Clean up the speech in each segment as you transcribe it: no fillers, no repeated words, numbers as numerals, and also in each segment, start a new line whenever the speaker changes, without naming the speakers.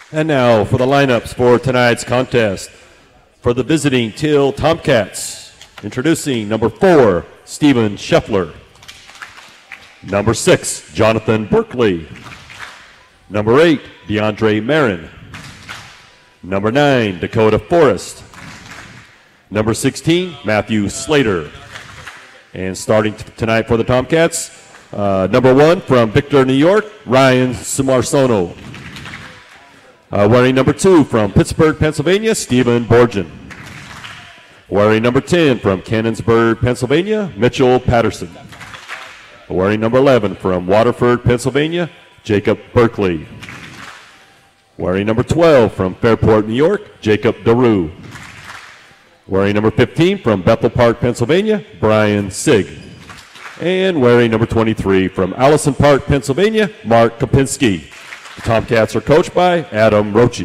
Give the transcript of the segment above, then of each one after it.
And now for the lineups for tonight's contest. For the visiting Thiel Tomcats, introducing number 4, Stephen Scheffler. Number 6, Jonathan Berkeley. Number 8, DeAndre Marin. Number 9, Dakota Forrest. Number 16, Matthew Slater. And starting tonight for the Tomcats, number 1 from Victor, New York, Ryan Sumarsono. Wearing number 2 from Pittsburgh, Pennsylvania, Stephen Borgen. Wearing number 10 from Cannonsburg, Pennsylvania, Mitchell Patterson. Wearing number 11 from Waterford, Pennsylvania, Jacob Berkeley. Wearing number 12 from Fairport, New York, Jacob Daru. Wearing number 15 from Bethel Park, Pennsylvania, Brian Sig. And wearing number 23 from Allison Park, Pennsylvania, Mark Kopinski. The Tomcats are coached by Adam Roche.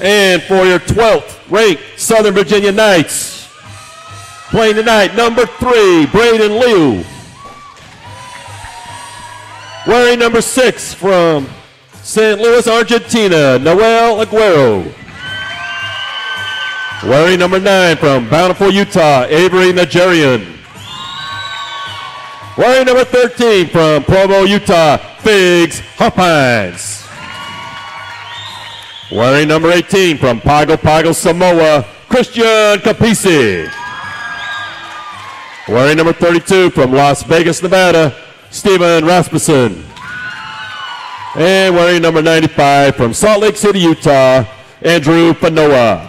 And for your 12th ranked Southern Virginia Knights, playing tonight, number 3, Braden Liu. Wearing number 6 from St. Louis, Argentina, Noel Aguero. Wearing number 9 from Bountiful, Utah, Avery Nigerian. Wearing number 13 from Provo, Utah, Figs Harpines. Wearing number 18 from Pago Pago, Samoa, Christian Capisi. Wearing number 32 from Las Vegas, Nevada, Steven Rasmussen. And wearing number 95 from Salt Lake City, Utah, Andrew Fanoa.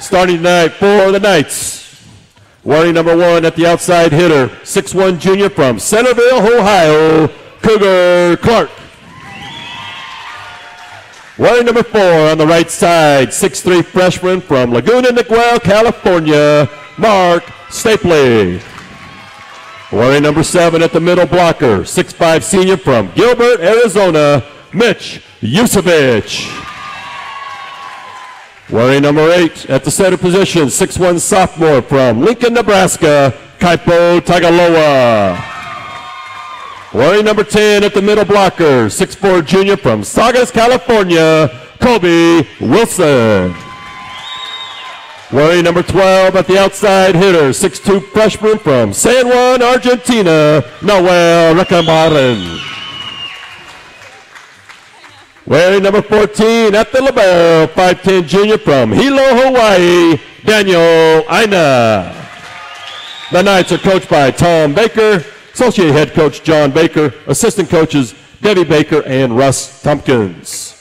Starting tonight for the Knights, wearing number 1 at the outside hitter, 6'1" junior from Centerville, Ohio, Cougar Clark. Wearing number 4 on the right side, 6'3" freshman from Laguna Niguel, California, Mark Stapley. Wearing number 7 at the middle blocker, 6'5" senior from Gilbert, Arizona, Mitch USEVITCH. Wearing number 8 at the center position, 6'1" sophomore from Lincoln, Nebraska, KAIPO Tagaloa. Wearing number 10 at the middle blocker, 6'4" junior from Saugus, California, COLBY Wilson. Wearing number 12 at the outside hitter, 6'2" freshman from San Juan, Argentina, Noel Recamarin. Wearing number 14 at the libero, 5'10" junior from Hilo, Hawaii, Daniel AINA. The Knights are coached by Tom Baker, Associate Head Coach John Baker, Assistant Coaches Debbie Baker and Russ Tompkins.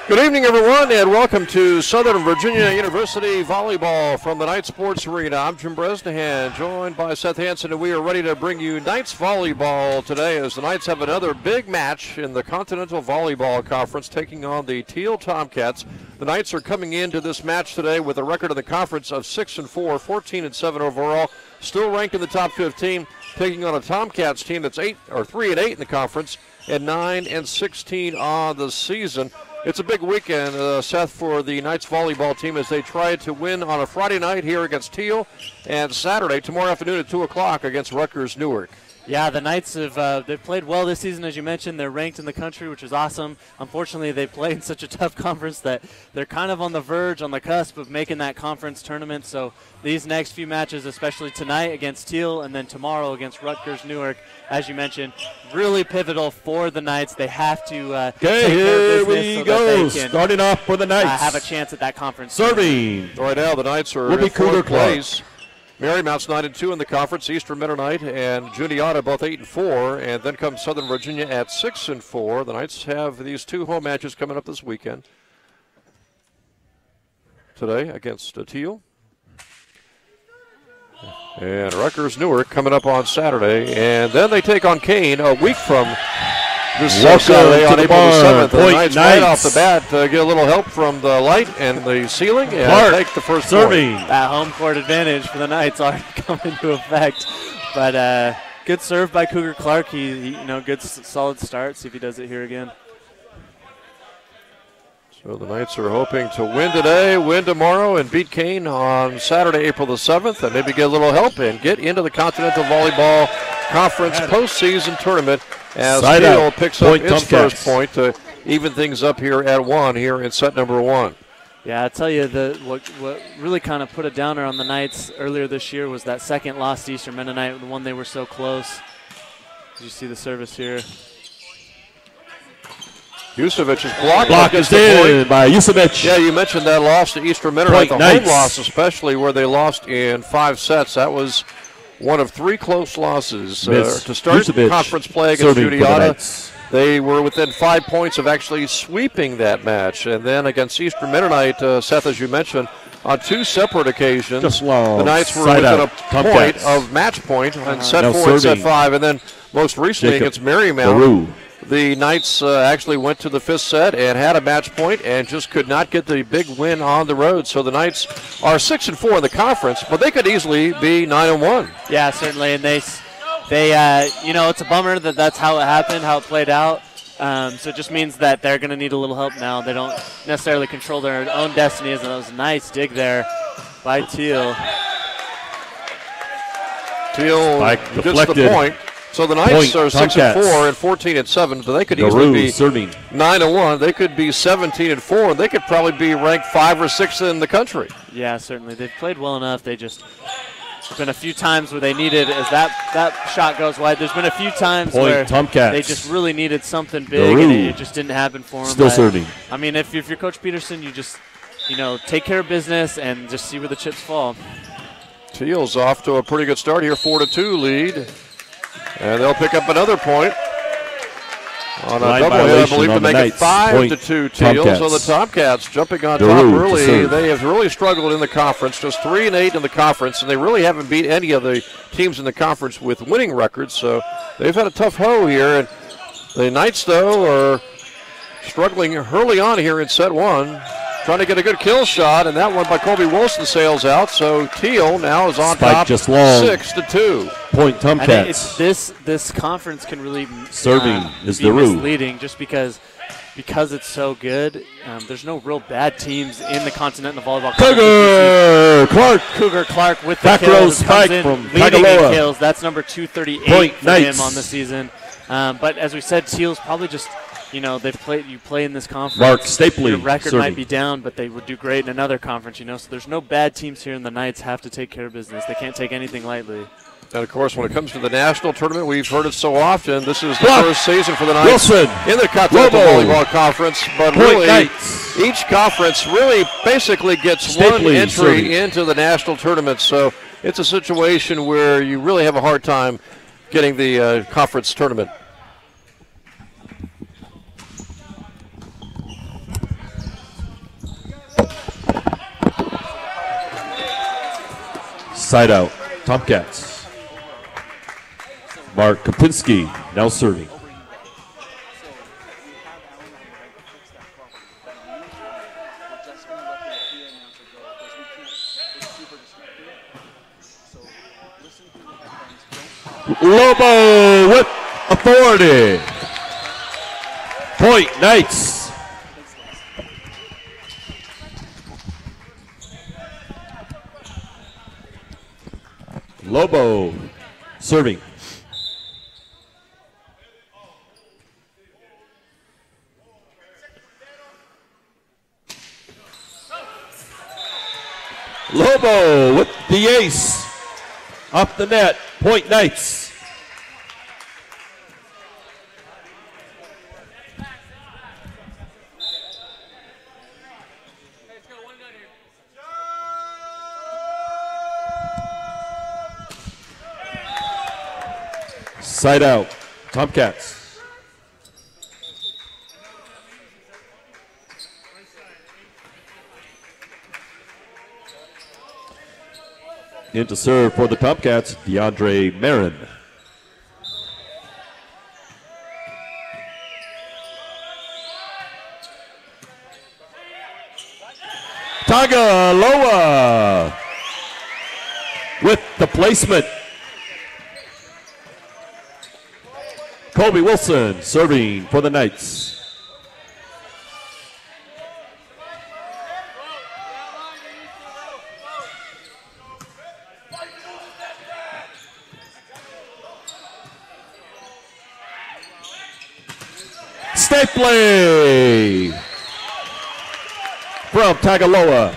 Good evening, everyone, and welcome to Southern Virginia University Volleyball from the Knights Sports Arena. I'm Jim Bresnahan, joined by Seth Hansen, and we are ready to bring you Knights Volleyball today as the Knights have another big match in the Continental Volleyball Conference, taking on the Thiel Tomcats. The Knights are coming into this match today with a record in the conference of 6-4, 14-7 overall, still ranked in the top 15, taking on a Tomcats team that's 3-8 in the conference and 9-16 on the season. It's a big weekend, Seth, for the Knights volleyball team as they try to win on a Friday night here against Thiel and Saturday, tomorrow afternoon at 2 o'clock against Rutgers Newark.
Yeah, the Knights have they've played well this season, as you mentioned. They're ranked in the country, which is awesome. Unfortunately, they play in such a tough conference that they're kind of on the verge, on the cusp of making that conference tournament. So these next few matches, especially tonight against Thiel and then tomorrow against Rutgers Newark, as you mentioned, really pivotal for the Knights. They have to take care of business so that they can
starting off for the Knights.
have a chance at that conference.
Serving.
Right now, the Knights are in fourth place. Marymount's 9-2 in the conference. Eastern Mennonite and Juniata both 8-4, and then comes Southern Virginia at 6-4. The Knights have these 2 home matches coming up this weekend. Today against Thiel. And Rutgers Newark coming up on Saturday, and then they take on Kane a week from this Saturday on April the 7th. The Knights right off the bat get a little help from the light and the ceiling and take the first
serving.
point.
That home court advantage for the Knights already come into effect. But good serve by Cougar Clark. He good solid start. See if he does it here again.
So the Knights are hoping to win today, win tomorrow, and beat Kane on Saturday, April the 7th, and maybe get a little help and get into the Continental Volleyball Conference postseason tournament as Thiel picks up its first point to even things up here at 1 here in set number 1.
Yeah, I tell you, what really kind of put a downer on the Knights earlier this year was that second loss to Eastern Mennonite, the one they were so close. Did you see the service here?
USEVITCH is blocked.
Block is in by USEVITCH.
Yeah, you mentioned that loss to Eastern Mennonite, the home loss especially, where they lost in 5 sets. That was one of 3 close losses to start conference play against Juniata. They were within 5 points of actually sweeping that match. And then against Eastern Mennonite, Seth, as you mentioned, on 2 separate occasions, the Knights were within a point of match point on set 4 and set 5. And then most recently against Marymount, the Knights actually went to the 5th set and had a match point and just could not get the big win on the road. So the Knights are 6-4 in the conference, but they could easily be 9-1.
Yeah, certainly, and they it's a bummer that that's how it happened, how it played out. So it just means that they're going to need a little help now. They don't necessarily control their own destiny. That was a nice dig there by Thiel.
Thiel gets the point. So the Knights are 6-4 and 14-7, so they could easily be 9-1. They could be 17-4. They could probably be ranked 5 or 6 in the country.
Yeah, certainly. They've played well enough. There's been a few times where they needed, as that shot goes wide, there's been a few times where they just really needed something big, and it just didn't happen for them.
Still serving.
I mean, if you're Coach Peterson, you just, take care of business and just see where the chips fall.
Thiel's off to a pretty good start here, 4-2 lead. And they'll pick up another point on a double hit, I believe, to make it 5-2 Thiel. So the Tomcats jumping on top early. They have really struggled in the conference, just 3-8 in the conference, and they really haven't beat any of the teams in the conference with winning records. So they've had a tough hoe here. And the Knights, though, are struggling early on here in set 1. Trying to get a good kill shot, and that one by Colby Wilson sails out. So Thiel now is on top,
just long.
6-2.
Point Tomcats.
This conference can really
serving is
be
the
misleading just because it's so good. There's no real bad teams in the Continental Volleyball.
Cougar Clark
with the
back row spike from TAGALOA.
Kills. That's number 238 for him on the season. But as we said, Thiel's probably just. You play in this conference.
Mark STAPLEY.
Your record might be down, but they would do great in another conference, So there's no bad teams here, and the Knights have to take care of business. They can't take anything lightly.
And, of course, when it comes to the national tournament, we've heard it so often. This is the first season for the Knights in the Continental Volleyball Conference. But really, each conference really basically gets one entry into the national tournament. So it's a situation where you really have a hard time getting the conference tournament.
Side out, Tomcats. Mark Kapinski now serving. Lobo with authority. Point Knights. Lobo serving. Lobo with the ace. Off the net, point Knights. Side out, Tomcats. In to serve for the Tomcats, DeAndre Marin. TAGALOA with the placement. Colby Wilson serving for the Knights. STAPLEY from TAGALOA.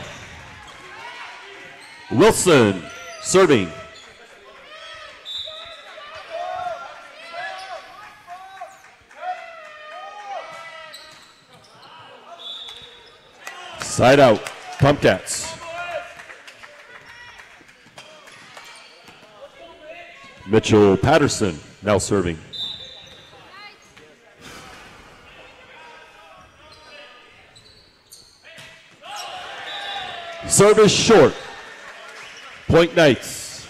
Wilson serving. Side out, Tomcats. Mitchell Patterson now serving. Service short. Point Knights.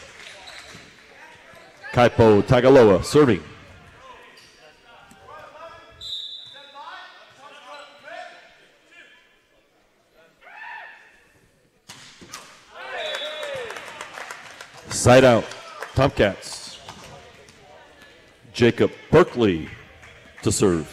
KAIPO TAGALOA serving. Side out, Tomcats. Jacob Berkeley to serve.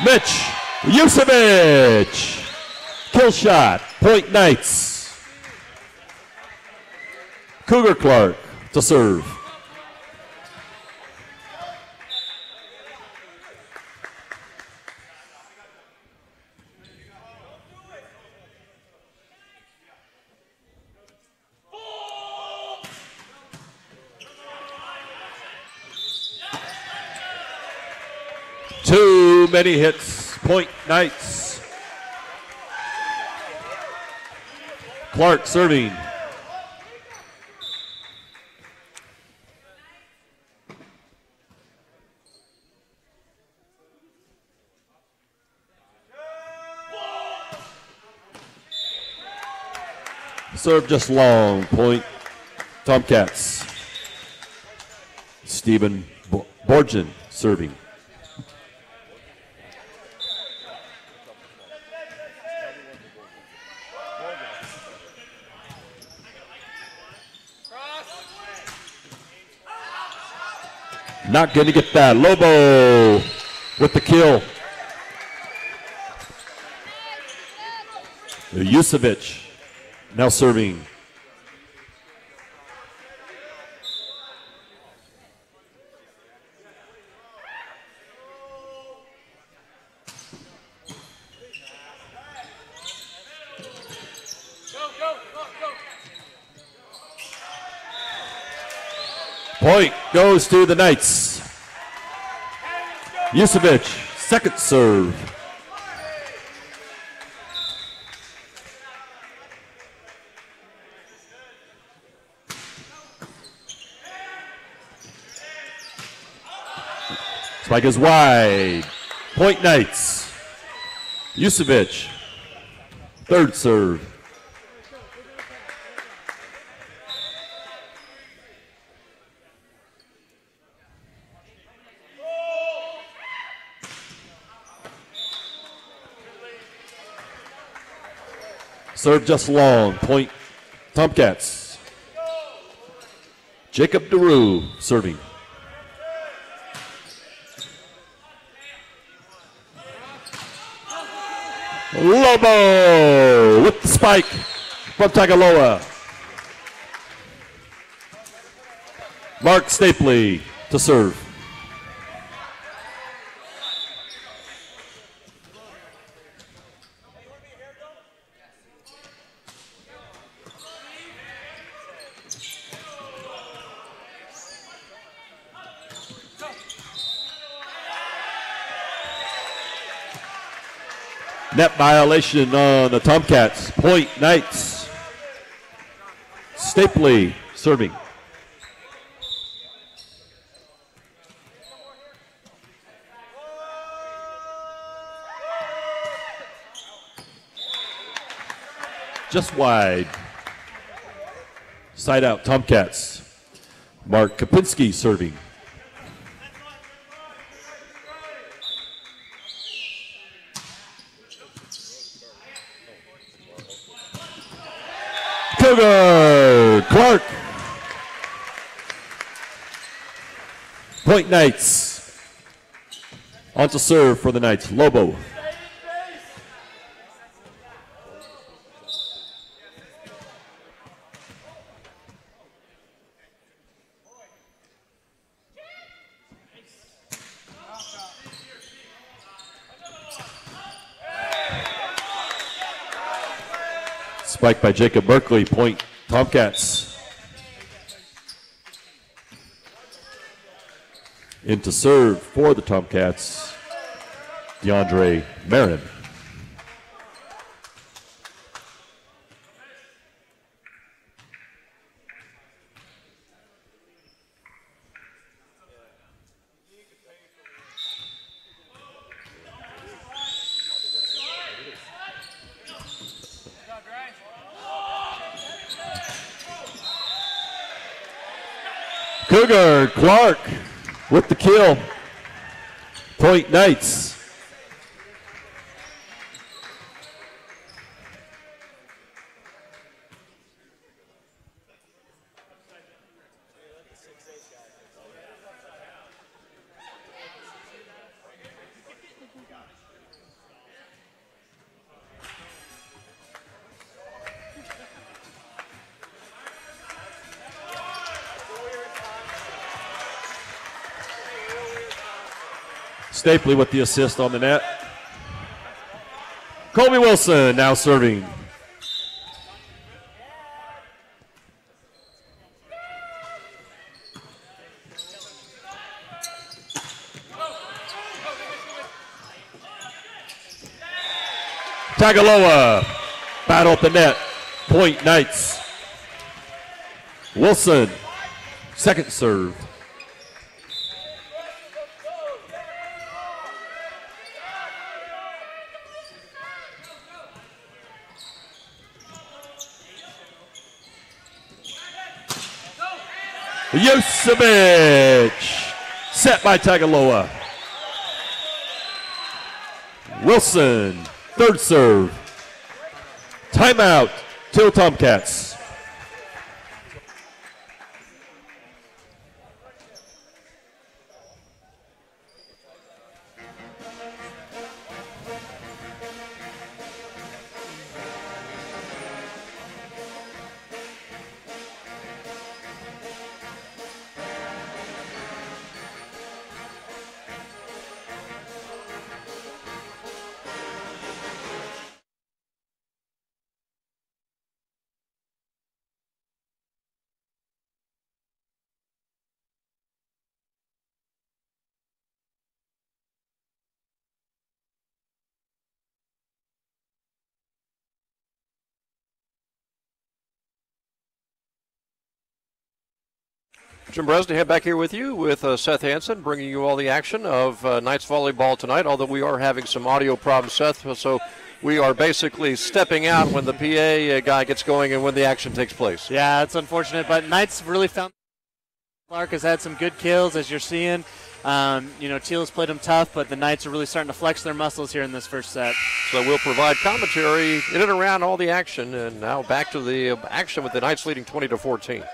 MITCH, USEVITCH. Kill shot, point Knights. Cougar Clark to serve. Too many hits, point Knights. Clark serving. Serve just long, point Tomcats. Stephen Borgen serving. Not going to get that. Lobo with the kill. USEVITCH now serving. Point goes to the Knights. USEVITCH, second serve. Spike is wide. Point Knights. USEVITCH, third serve. Serve just long, point Tomcats. Jacob DeRue serving. Lobo with the spike from TAGALOA. Mark Stapley to serve. Net violation on the Tomcats. Point Knights. Stapley serving. Just wide. Side out Tomcats. Mark Kapinski serving. Cougar Clark. Point Knights. On to serve for the Knights. Lobo. Spike by Jacob Berkeley, point Tomcats. In to serve for the Tomcats, DeAndre Marin. Cougar Clark with the kill. Point Knights. Stapley with the assist on the net. Colby Wilson now serving. Tagaloa battle at the net. Point Knights. Wilson, second serve. USEVITCH, set by Tagaloa. Wilson, third serve. Timeout, Thiel Tomcats.
Jim Bresnahan back here with you with Seth Hansen, bringing you all the action of Knights volleyball tonight, although we are having some audio problems, Seth, so we are basically stepping out when the PA guy gets going and when the action takes place.
Yeah, it's unfortunate, but Knights really found Clark has had some good kills, as you're seeing. Thiel's played them tough, but the Knights are really starting to flex their muscles here in this first set.
So we'll provide commentary in and around all the action, and now back to the action with the Knights leading 20-14.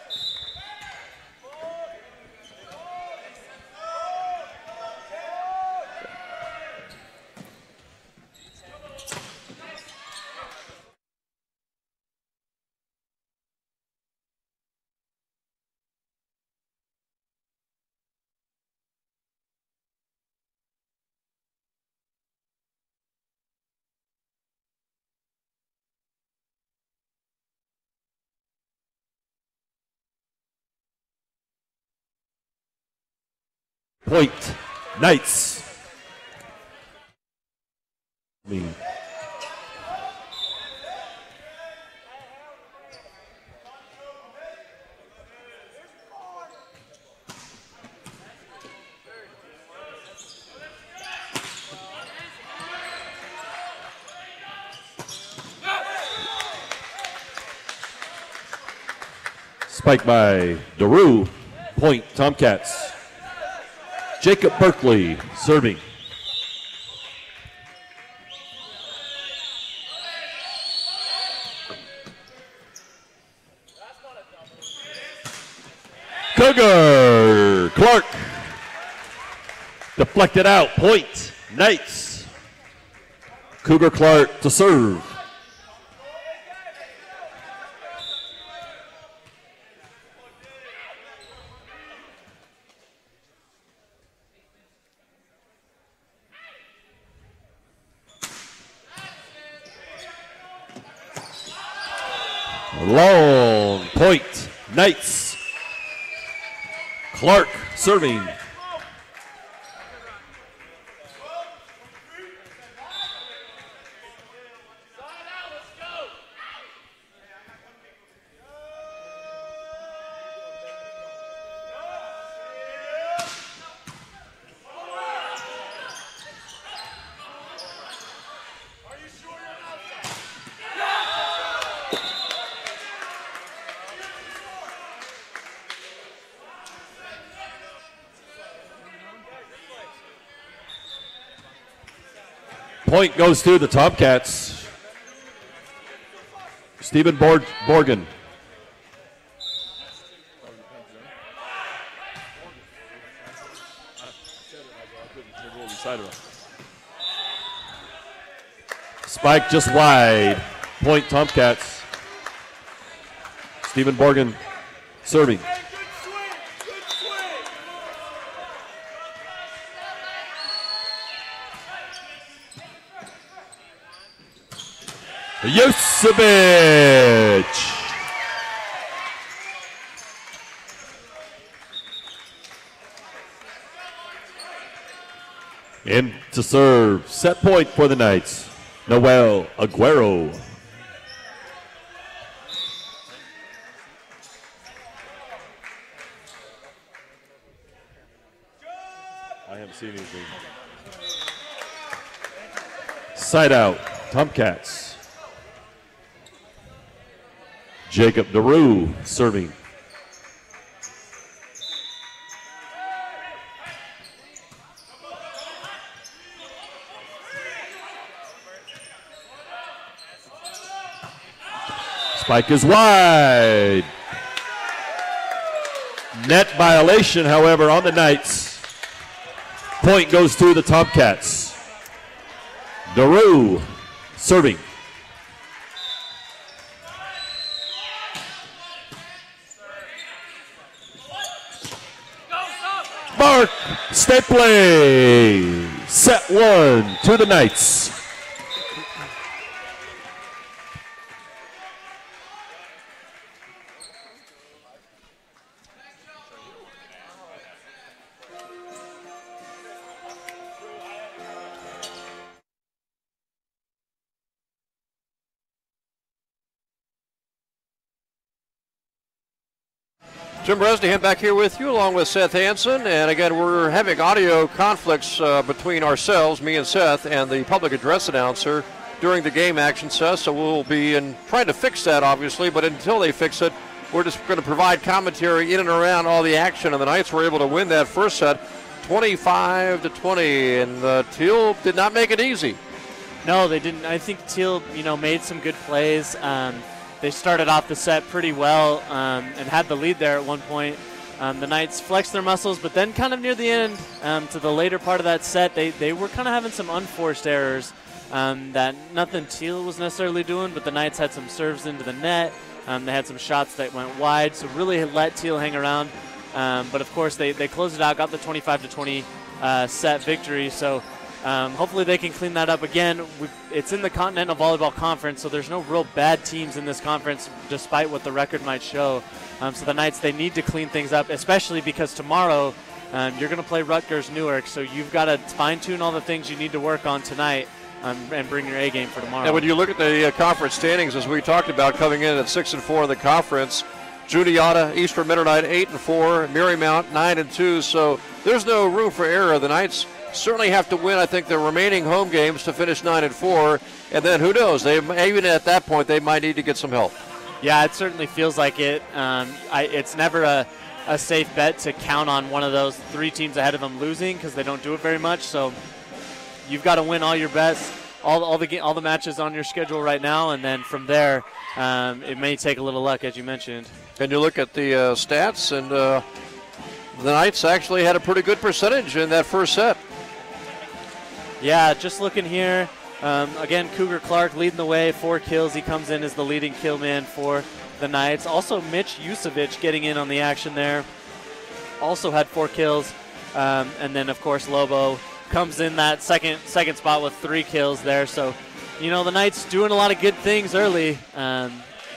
Point, Knights. Spike by Daru. Point, Tomcats. Jacob Berkeley serving. Cougar Clark. Deflected out. Point, Knights. Cougar Clark to serve. Long point, Knights. Clark serving. Point goes to the Tomcats. Stephen Borgen. Spike just wide. Point Tomcats. Stephen Borgen serving. USEVITCH. In to serve. Set point for the Knights. Noel Aguero. I haven't seen anything. Side out. Tomcats. Jacob Daru serving. Spike is wide. Net violation, however, on the Knights. Point goes to the Tomcats. Daru serving. Mark STAPLEY. Set one to the Knights.
Jim Bresnahan back here with you along with Seth Hansen, and again we're having audio conflicts between ourselves, me and Seth, and the public address announcer during the game action, Seth, so we'll be trying to fix that obviously, but until they fix it, we're just going to provide commentary in and around all the action, and the Knights were able to win that first set 25-20, and Thiel did not make it easy.
No, they didn't. I think Thiel, made some good plays. They started off the set pretty well and had the lead there at one point. The Knights flexed their muscles, but then kind of near the end to the later part of that set, they were kind of having some unforced errors that nothing Thiel was necessarily doing, but the Knights had some serves into the net. They had some shots that went wide, so really let Thiel hang around. But, of course, they closed it out, got the 25-20 set victory. So hopefully they can clean that up again. It's in the Continental Volleyball Conference, so there's no real bad teams in this conference, despite what the record might show. So the Knights, they need to clean things up, especially because tomorrow you're going to play Rutgers Newark, so you've got to fine-tune all the things you need to work on tonight and bring your A game for tomorrow.
And when you look at the conference standings, as we talked about, coming in at 6-4 in the conference, Juniata, Eastern Mennonite 8-4, Marymount 9-2. So there's no room for error. The Knights certainly have to win, I think, the remaining home games to finish 9-4. And then who knows? Even at that point, they might need to get some help.
Yeah, it certainly feels like it. It's never a safe bet to count on one of those 3 teams ahead of them losing because they don't do it very much. So you've got to win all your bets, all the matches on your schedule right now, and then from there, it may take a little luck, as you mentioned.
And you look at the stats, and the Knights actually had a pretty good percentage in that first set.
Yeah, just looking here, again, Cougar Clark leading the way, 4 kills. He comes in as the leading kill man for the Knights. Also, Mitch USEVITCH getting in on the action there. Also had 4 kills. And then, of course, Lobo comes in that second spot with 3 kills there. So, you know, the Knights doing a lot of good things early.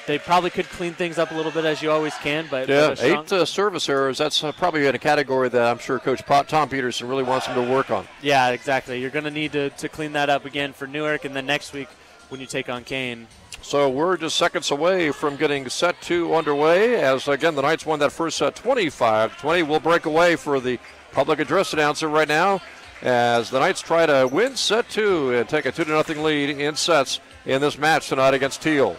They probably could clean things up a little bit, as you always can. But
yeah, 8 service errors. That's probably in a category that I'm sure Coach Tom Peterson really wants them to work on.
Yeah, exactly. You're going to need to clean that up again for Newark, and then next week when you take on Kane.
So we're just seconds away from getting set 2 underway, as, again, the Knights won that first set 25-20. We'll break away for the public address announcer right now as the Knights try to win set 2 and take a 2-0 lead in sets in this match tonight against Thiel.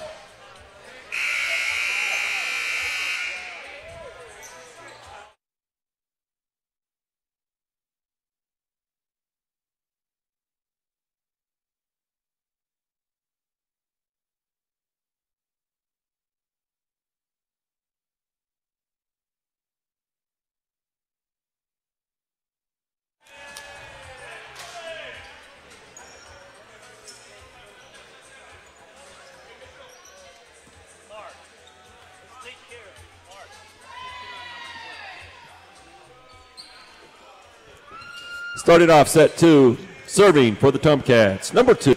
Starting off set 2, serving for the Tomcats, number 2.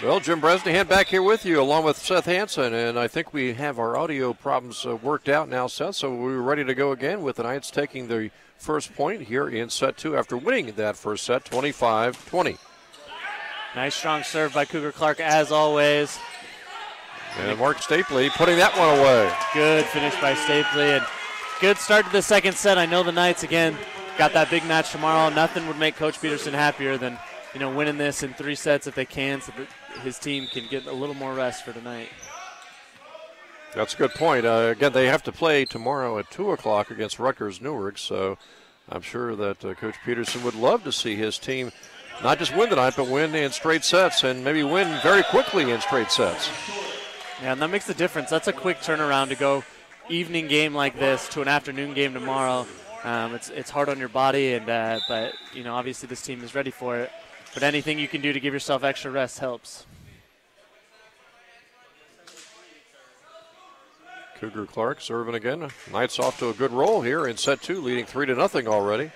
Well, Jim Bresnahan back here with you along with Seth Hansen, and I think we have our audio problems worked out now, Seth, so we're ready to go again with the Knights taking the first point here in set 2 after winning that first set 25-20.
Nice strong serve by Cougar Clark as always.
And Mark Stapley putting that one away.
Good finish by Stapley, and good start to the second set. I know the Knights, again, got that big match tomorrow. Nothing would make Coach Peterson happier than, you know, winning this in 3 sets if they can, so that his team can get a little more rest for tonight.
That's a good point. Again, they have to play tomorrow at 2 o'clock against Rutgers Newark, so I'm sure that Coach Peterson would love to see his team not just win tonight, but win in straight sets and maybe win very quickly in straight sets.
Yeah, and that makes a difference. That's a quick turnaround to go evening game like this to an afternoon game tomorrow. It's hard on your body, and but, you know, obviously this team is ready for it. But anything you can do to give yourself extra rest helps.
Cougar Clark serving again. Knights off to a good roll here in set 2, leading 3-0 already.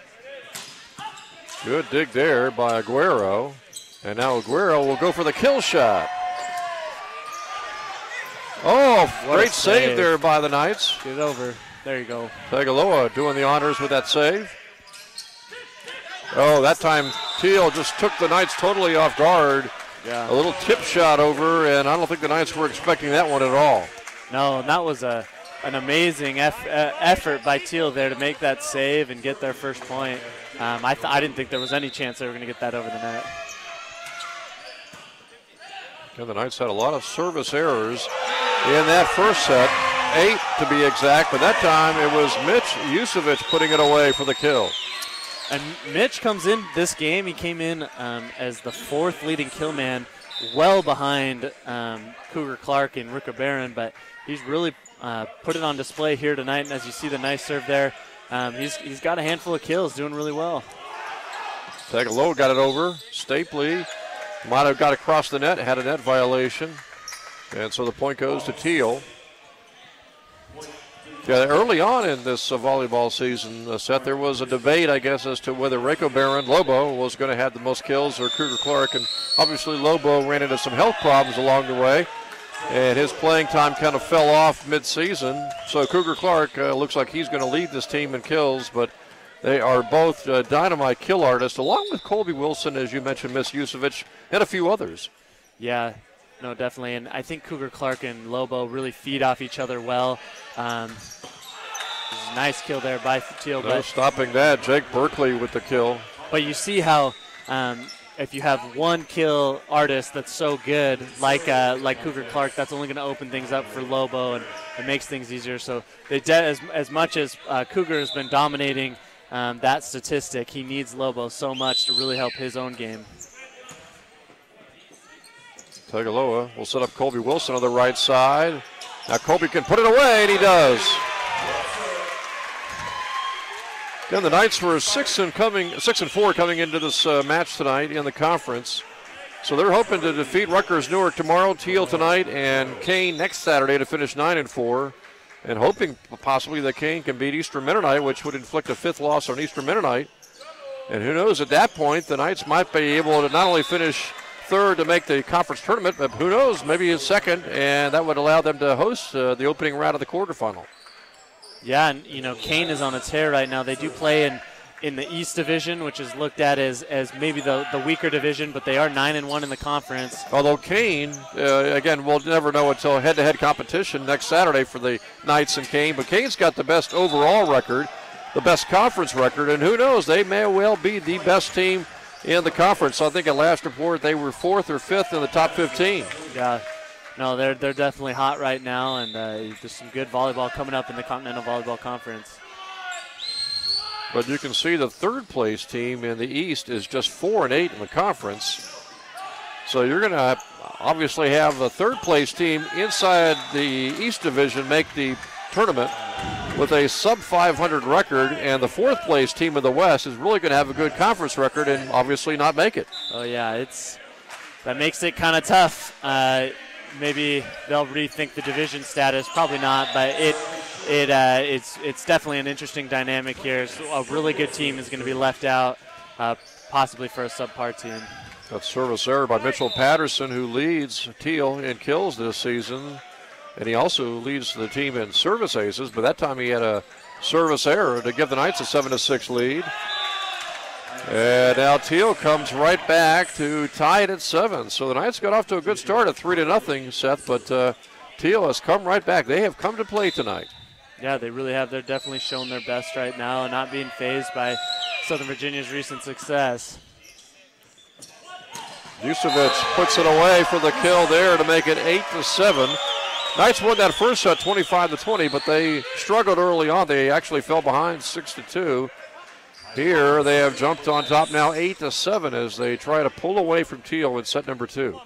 Good dig there by Aguero. And now Aguero will go for the kill shot. Oh, great save there by the Knights.
Get it over. There you go.
Tagaloa doing the honors with that save. Oh, that time Thiel just took the Knights totally off guard.
Yeah.
A little tip shot over, and I don't think the Knights were expecting that one at all.
No, that was an amazing effort by Thiel there to make that save and get their first point. I didn't think there was any chance they were going to get that over the net.
And the Knights had a lot of service errors in that first set, 8 to be exact, but that time it was Mitch USEVITCH putting it away for the kill.
And Mitch comes in this game. He came in as the 4th leading kill man, well behind Cougar Clark and Rooker Barron, but he's really put it on display here tonight. And as you see the nice serve there, he's got a handful of kills, doing really well.
Tagaloa got it over. Stapley might have got across the net, had a net violation. And so the point goes to Thiel. Yeah, early on in this volleyball season, Seth, there was a debate, I guess, as to whether Reiko Barron, Lobo, was going to have the most kills or Cougar Clark. And obviously Lobo ran into some health problems along the way, and his playing time kind of fell off mid-season. So Cougar Clark looks like he's going to lead this team in kills, but they are both dynamite kill artists, along with Colby Wilson, as you mentioned, Miss USEVITCH, and a few others.
Yeah, no, definitely. And I think Cougar Clark and Lobo really feed off each other well. Nice kill there by Thiel.
No stopping that. Jake Berkeley with the kill.
But you see how if you have one kill artist that's so good, like Cougar Clark, that's only going to open things up for Lobo, and it makes things easier. So they as much as Cougar has been dominating that statistic, he needs Lobo so much to really help his own game.
Tagaloa will set up Colby Wilson on the right side. Now Colby can put it away, and he does. Again, the Knights were 6-4 coming into this match tonight in the conference. So they're hoping to defeat Rutgers Newark tomorrow, Thiel tonight, and Kane next Saturday to finish 9-4. And hoping possibly that Kane can beat Eastern Mennonite, which would inflict a 5th loss on Eastern Mennonite. And who knows, at that point, the Knights might be able to not only finish 3rd to make the conference tournament, but who knows, maybe a 2nd, and that would allow them to host the opening round of the quarterfinal.
Yeah, and Kane is on a tear right now. They do play in the East Division, which is looked at as maybe the weaker division, but they are 9-1 in the conference.
Although Kane, again, we'll never know until head-to-head competition next Saturday for the Knights and Kane, but Kane's got the best overall record, the best conference record, and who knows, they may well be the best team in the conference. I think at last report they were 4th or 5th in the top 15.
Yeah. No, they're definitely hot right now, and there's some good volleyball coming up in the Continental Volleyball Conference.
But you can see the 3rd place team in the East is just 4-8 in the conference. So you're going to obviously have the 3rd place team inside the East Division make the tournament with a sub-500 record, and the 4th place team in the West is really going to have a good conference record and obviously not make it.
Oh yeah, that makes it kind of tough. Maybe they'll rethink the division status. Probably not, but it's definitely an interesting dynamic here. So a really good team is going to be left out, possibly for a subpar team.
That's service error by Mitchell Patterson, who leads Thiel in kills this season, and he also leads the team in service aces. But that time he had a service error to give the Knights a 7-6 lead. And now Thiel comes right back to tie it at 7. So the Knights got off to a good start at 3-0, Seth, but Thiel has come right back. They have come to play tonight.
Yeah, they really have. They're definitely showing their best right now and not being fazed by Southern Virginia's recent success.
USEVITCH puts it away for the kill there to make it 8-7. Knights won that first set 25-20, but they struggled early on. They actually fell behind 6-2. Here they have jumped on top now 8-7 as they try to pull away from Thiel in set number 2.
Come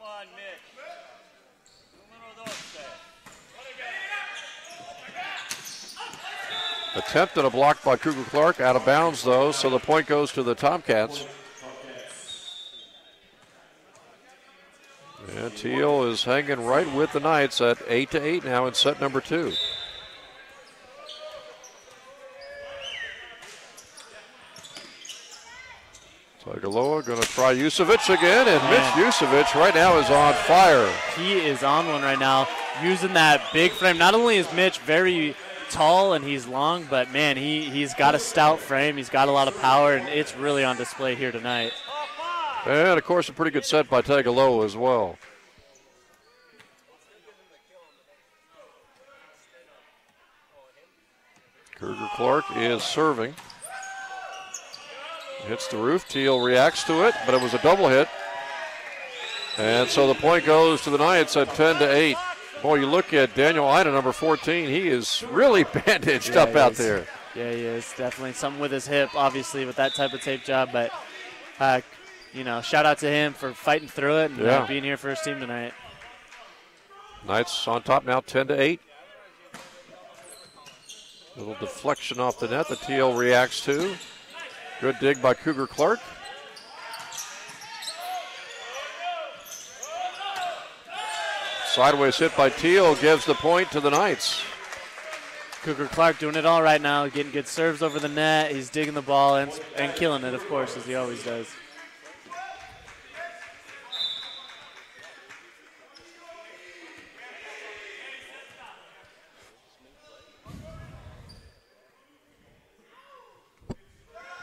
on, Mitch.
Attempted a block by Cougar Clark, out of bounds though, so the point goes to the Tomcats. And Thiel is hanging right with the Knights at 8-8 now in set number 2. Tagaloa going to try USEVITCH again, and Mitch USEVITCH right now is on fire.
He is on one right now, using that big frame. Not only is Mitch very tall and he's long, but man, he's got a stout frame. He's got a lot of power, and it's really on display here tonight.
And of course, a pretty good set by Tagaloa as well. Cougar Clark is serving. Hits the roof. Thiel reacts to it, but it was a double hit. And so the point goes to the Knights at 10-8. Boy, you look at Daniel AINA, number 14. He is really bandaged up out there.
Yeah, he is. Definitely something with his hip, obviously, with that type of tape job. But, shout out to him for fighting through it and being here for his team tonight.
Knights on top now, 10-8. Little deflection off the net that Thiel reacts to. Good dig by Cougar Clark. Sideways hit by Thiel gives the point to the Knights.
Cougar Clark doing it all right now, getting good serves over the net. He's digging the ball and killing it, of course, as he always does.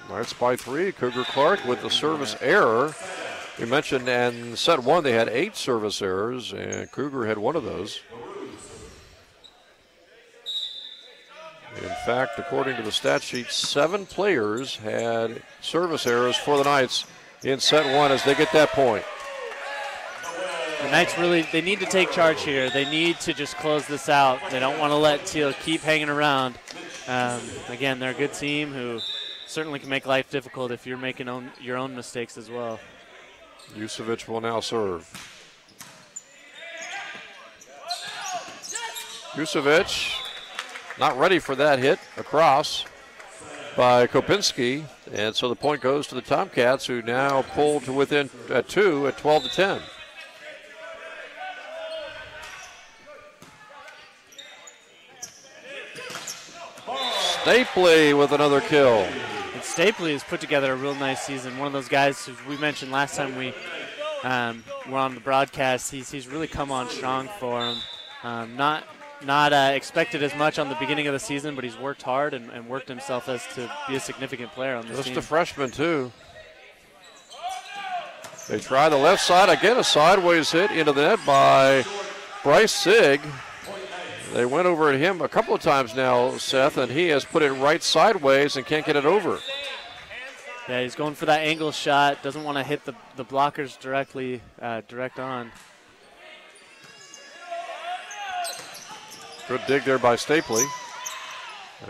Knights by 3. Cougar Clark with the service error. We mentioned in set 1 they had 8 service errors, and Cougar had one of those. In fact, according to the stat sheet, 7 players had service errors for the Knights in set 1 as they get that point.
The Knights really, they need to take charge here. They need to just close this out. They don't want to let Thiel keep hanging around. Again, they're a good team who certainly can make life difficult if you're making your own mistakes as well.
USEVITCH will now serve. USEVITCH not ready for that hit across by Kopinski, and so the point goes to the Tomcats, who now pull to within 2 at 12-10. Stapley with another kill.
And Stapley has put together a real nice season. One of those guys who we mentioned last time we were on the broadcast. He's really come on strong for him. Not expected as much on the beginning of the season, but he's worked hard and worked himself as to be a significant player on this team.
Just a freshman, too. They try the left side. Again, a sideways hit into the net by Bryce Sigg. They went over at him a couple of times now, Seth, and he has put it right sideways and can't get it over.
Yeah, he's going for that angle shot. Doesn't want to hit the blockers directly, direct on.
Good dig there by Stapley.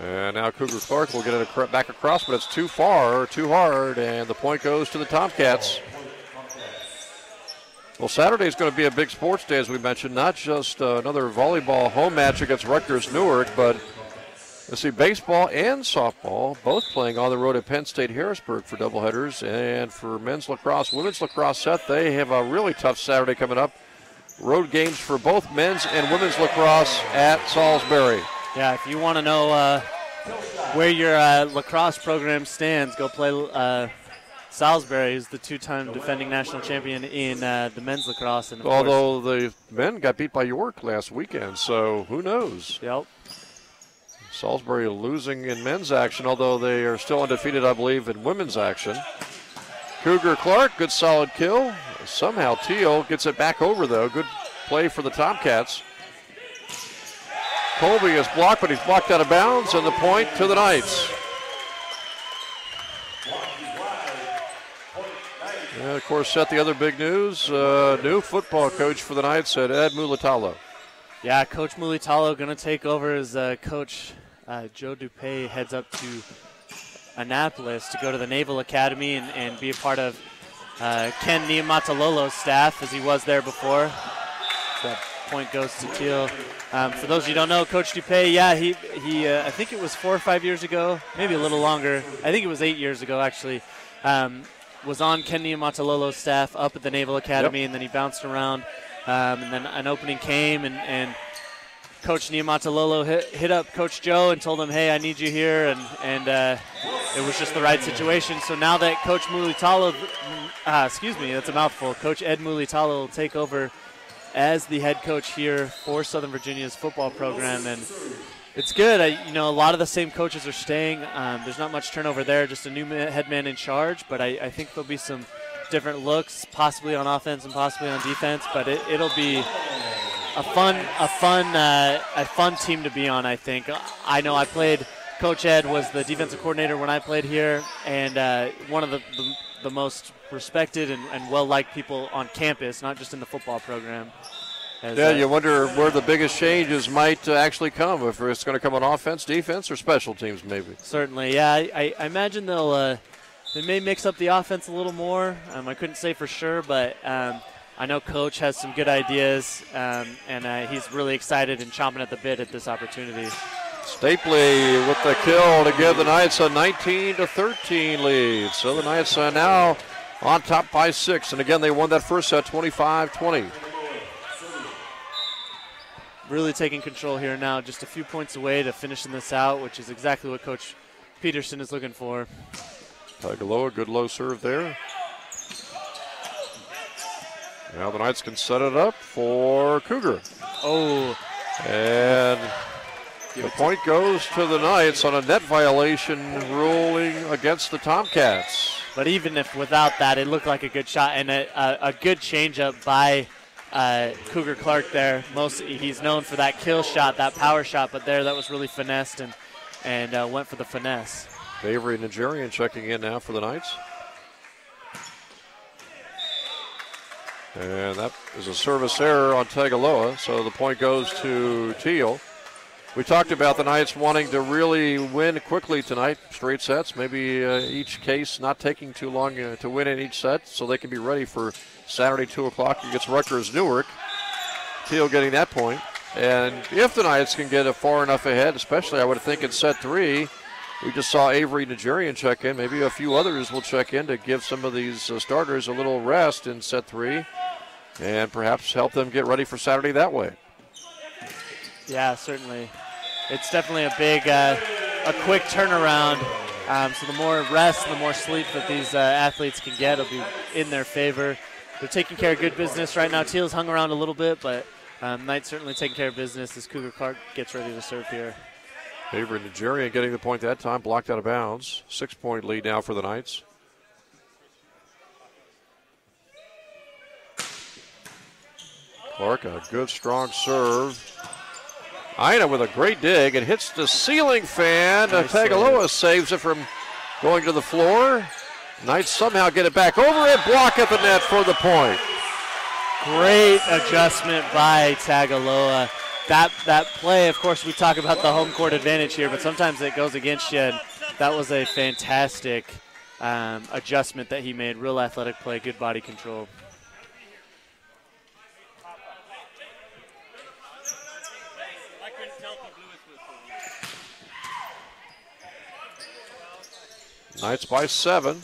And now Cougar Clark will get it back across, but it's too far, too hard, and the point goes to the Tomcats. Well, Saturday is going to be a big sports day, as we mentioned. Not just another volleyball home match against Rutgers Newark, but let's see, baseball and softball both playing on the road at Penn State Harrisburg for doubleheaders. And for men's lacrosse, women's lacrosse, Seth, they have a really tough Saturday coming up. Road games for both men's and women's lacrosse at Salisbury.
Yeah, if you want to know where your lacrosse program stands, go play Salisbury, who's the 2-time defending national champion in the men's lacrosse. And
although the men got beat by York last weekend, so who knows?
Yep.
Salisbury losing in men's action, although they are still undefeated, I believe, in women's action. Cougar Clark, good solid kill. Somehow Thiel gets it back over, though. Good play for the Tomcats. Colby is blocked, but he's blocked out of bounds, and the point to the Knights. And of course, Seth, the other big news, new football coach for the Knights, Ed Mulitalo.
Yeah, Coach Mulitalo going to take over as Coach Joe Dupay heads up to Annapolis to go to the Naval Academy and be a part of Ken Niumatalolo's staff, as he was there before. That point goes to Thiel. For those of you who don't know, Coach Dupay, yeah, he I think it was 4 or 5 years ago, maybe a little longer. I think it was 8 years ago, actually. Was on Ken Niumatalolo's staff up at the Naval Academy, and then he bounced around. And then an opening came, and Coach Niumatalolo hit up Coach Joe and told him, hey, I need you here, and it was just the right situation. So now that Coach Mulitalo, that's a mouthful, Coach Ed Mulitalo will take over as the head coach here for Southern Virginia's football program, and it's good. A lot of the same coaches are staying. There's not much turnover there, just a new head man in charge, but I think there'll be some different looks, possibly on offense and possibly on defense, but it'll be a fun team to be on, I think. I know Coach Ed was the defensive coordinator when I played here, and one of the most respected and well-liked people on campus, not just in the football program.
You wonder where the biggest changes might actually come, if it's going to come on offense, defense, or special teams maybe.
Certainly, yeah. I imagine they may mix up the offense a little more. I couldn't say for sure, but I know Coach has some good ideas, and he's really excited and chomping at the bit at this opportunity.
Stapley with the kill to give the Knights a 19-13 lead. So the Knights are now on top by 6. And again, they won that first set 25-20.
Really taking control here now, just a few points away to finishing this out, which is exactly what Coach Peterson is looking for.
TAGALOA, good low serve there. Now the Knights can set it up for Cougar.
Oh.
And the point goes to the Knights on a net violation ruling against the Tomcats.
But even if without that, it looked like a good shot and a good changeup by Cougar Clark there. He's known for that kill shot, that power shot, but there that was really finessed and went for the finesse.
Avery Nigerian checking in now for the Knights. And that is a service error on TAGALOA, so the point goes to Thiel. We talked about the Knights wanting to really win quickly tonight, straight sets, maybe each case not taking too long to win in each set, so they can be ready for Saturday, 2 o'clock against Rutgers Newark. Thiel getting that point. And if the Knights can get far enough ahead, especially I would think in set 3, we just saw Avery Nigerian check in. Maybe a few others will check in to give some of these starters a little rest in set 3 and perhaps help them get ready for Saturday that way.
Yeah, certainly. It's definitely a big, a quick turnaround. So the more rest and the more sleep that these athletes can get will be in their favor. They're taking care of good business right now. Thiel's hung around a little bit, but Knights certainly taking care of business as Cougar Clark gets ready to serve here.
Avery Nigerian getting the point that time, blocked out of bounds. 6-point lead now for the Knights. Clark, a good strong serve. AINA with a great dig. It hits the ceiling fan.
Nice
TAGALOA saves it from going to the floor. Knights somehow get it back over it. Block at the net for the point.
Great adjustment by TAGALOA. That play, of course, we talk about the home court advantage here, but sometimes it goes against you. And that was a fantastic adjustment that he made. Real athletic play, good body control.
Knights by 7.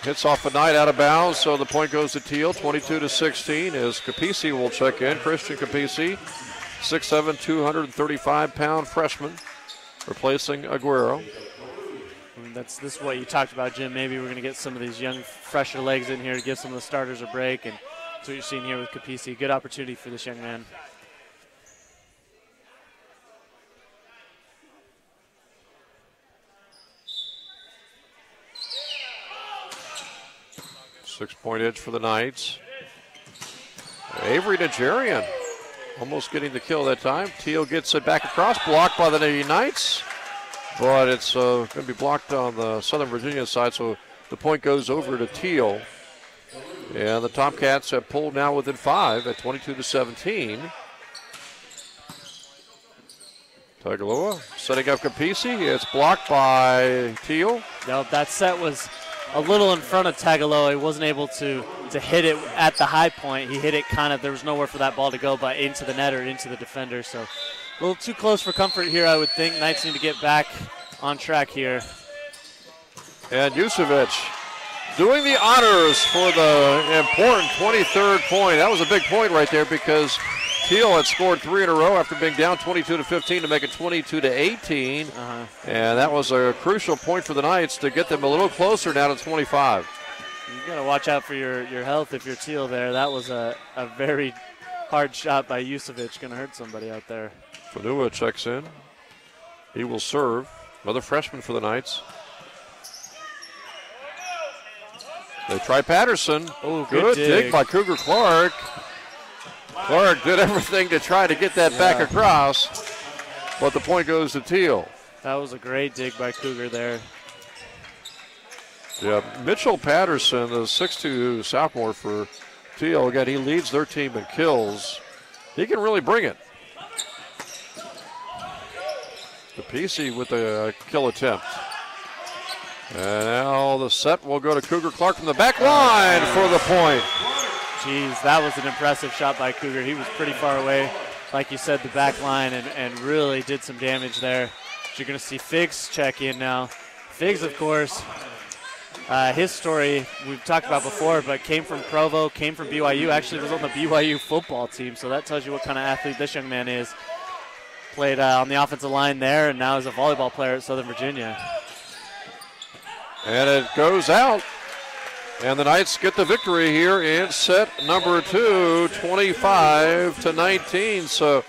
Hits off a Knight out of bounds, so the point goes to Thiel, 22-16, as Capisi will check in. Christian Capisi, 6'7", 235-pound freshman, replacing Aguero.
This is what you talked about, Jim. Maybe we're going to get some of these young, fresher legs in here to give some of the starters a break, and that's what you're seeing here with Capisi. Good opportunity for this young man.
Six-point edge for the Knights. Avery Nigerian almost getting the kill that time. Thiel gets it back across, blocked by the Knights, but it's going to be blocked on the Southern Virginia side, so the point goes over to Thiel. And the Tomcats have pulled now within 5 at 22-17. TAGALOA setting up Capisi. It's blocked by Thiel.
No, that set was a little in front of TAGALOA. He wasn't able to hit it at the high point. He hit it kind of, there was nowhere for that ball to go but into the net or into the defender. So a little too close for comfort here, I would think. Knights need to get back on track here.
And USEVITCH doing the honors for the important 23rd point. That was a big point right there because Thiel had scored 3 in a row after being down 22-15 to make it 22-18. And that was a crucial point for the Knights to get them a little closer now to 25.
You got to watch out for your health if you're Thiel there. That was a very hard shot by USEVITCH. Going to hurt somebody out there.
Fanua checks in. He will serve. Another freshman for the Knights. They try Patterson.
Oh,
good dig by Cougar Clark. Clark did everything to try to get that back across, but the point goes to Thiel.
That was a great dig by Cougar there.
Yeah, Mitchell Patterson, the 6'2 sophomore for Thiel. Again, he leads their team in kills. He can really bring it. Capisi with the kill attempt. And now the set will go to Cougar Clark from the back line for the point.
Jeez, that was an impressive shot by Cougar. He was pretty far away like you said, the back line and really did some damage there. You're going to see Figs check in now. Figs, of course, his story we've talked about before, but came from Provo, came from BYU, actually was on the BYU football team, so that tells you what kind of athlete this young man is. Played on the offensive line there and now is a volleyball player at Southern Virginia.
And it goes out. And the Knights get the victory here in set number 2, 25-19. So,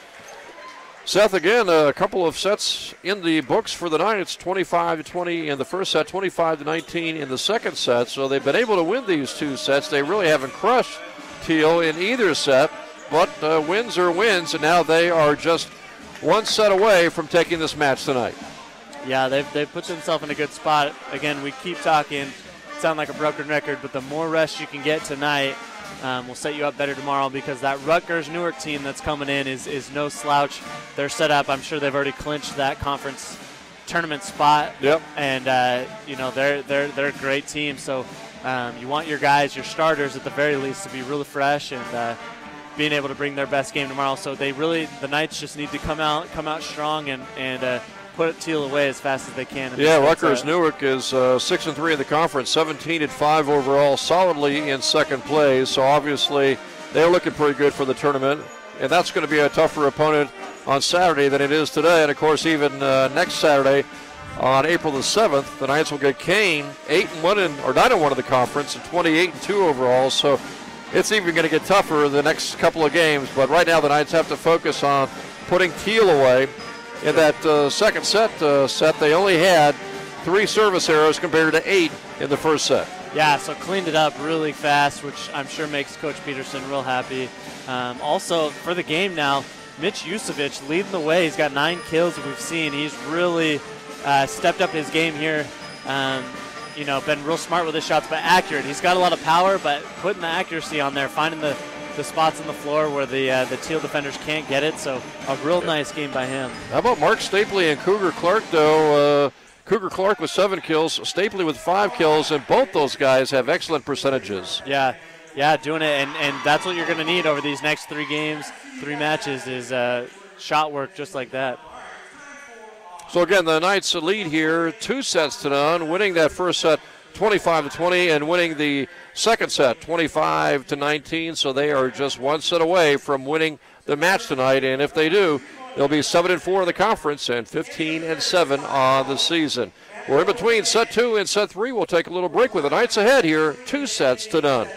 Seth, again, a couple of sets in the books for the Knights, 25-20 in the first set, 25-19 in the second set. So they've been able to win these 2 sets. They really haven't crushed Thiel in either set, but wins are wins, and now they are just 1 set away from taking this match tonight.
Yeah, they've put themselves in a good spot. Again, we keep talking, sound like a broken record, but the more rest you can get tonight will set you up better tomorrow, because that Rutgers-Newark team that's coming in is no slouch. They're set up. I'm sure they've already clinched that conference tournament spot.
Yep.
And you know, they're a great team. So you want your guys, your starters at the very least, to be really fresh and being able to bring their best game tomorrow. So the Knights just need to come out strong and put Thiel away as fast as they can.
Yeah, Rutgers-Newark is 6-3 in the conference, 17-5 overall, solidly in second place. So obviously they're looking pretty good for the tournament, and that's going to be a tougher opponent on Saturday than it is today. And of course, even next Saturday on April the 7th, the Knights will get Kane, 9-1 in the conference, and 28-2 overall. So it's even going to get tougher the next couple of games. But right now the Knights have to focus on putting Thiel away. In that second set, they only had 3 service errors compared to 8 in the first set.
Yeah, so cleaned it up really fast, which I'm sure makes Coach Peterson real happy. Also, for the game now, Mitch USEVITCH leading the way. He's got 9 kills that we've seen. He's really stepped up his game here. You know, been real smart with his shots, but accurate. He's got a lot of power, but putting the accuracy on there, finding the spots on the floor where the Thiel defenders can't get it. So a real nice game by him.
How about Mark Stapley and Cougar Clark, though? Cougar Clark with 7 kills, Stapley with 5 kills, and both those guys have excellent percentages.
Yeah, doing it, and that's what you're going to need over these next 3 games, 3 matches, is shot work just like that.
So again, the Knights lead here 2-0, winning that first set 25-20 and winning the second set 25-19. So they are just 1 set away from winning the match tonight, and if they do, they'll be 7-4 in the conference and 15-7 on the season. We're in between set 2 and set 3. We'll take a little break with the Knights ahead here, 2-0.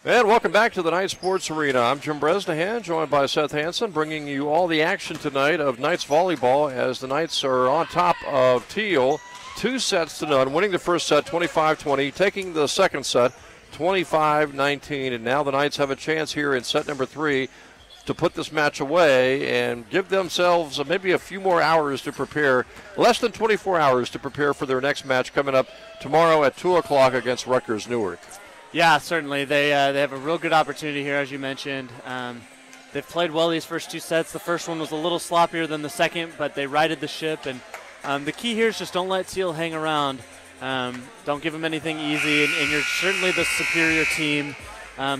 And welcome back to the Knights Sports Arena. I'm Jim Bresnahan, joined by Seth Hansen, bringing you all the action tonight of Knights volleyball as the Knights are on top of Thiel, 2-0, winning the first set 25-20, taking the second set 25-19, and now the Knights have a chance here in set number 3 to put this match away and give themselves maybe a few more hours to prepare, less than 24 hours to prepare for their next match coming up tomorrow at 2 o'clock against Rutgers Newark.
Yeah, certainly. They have a real good opportunity here, as you mentioned. They've played well these first 2 sets. The first one was a little sloppier than the second, but they righted the ship. And the key here is just don't let Thiel hang around. Don't give them anything easy, and you're certainly the superior team.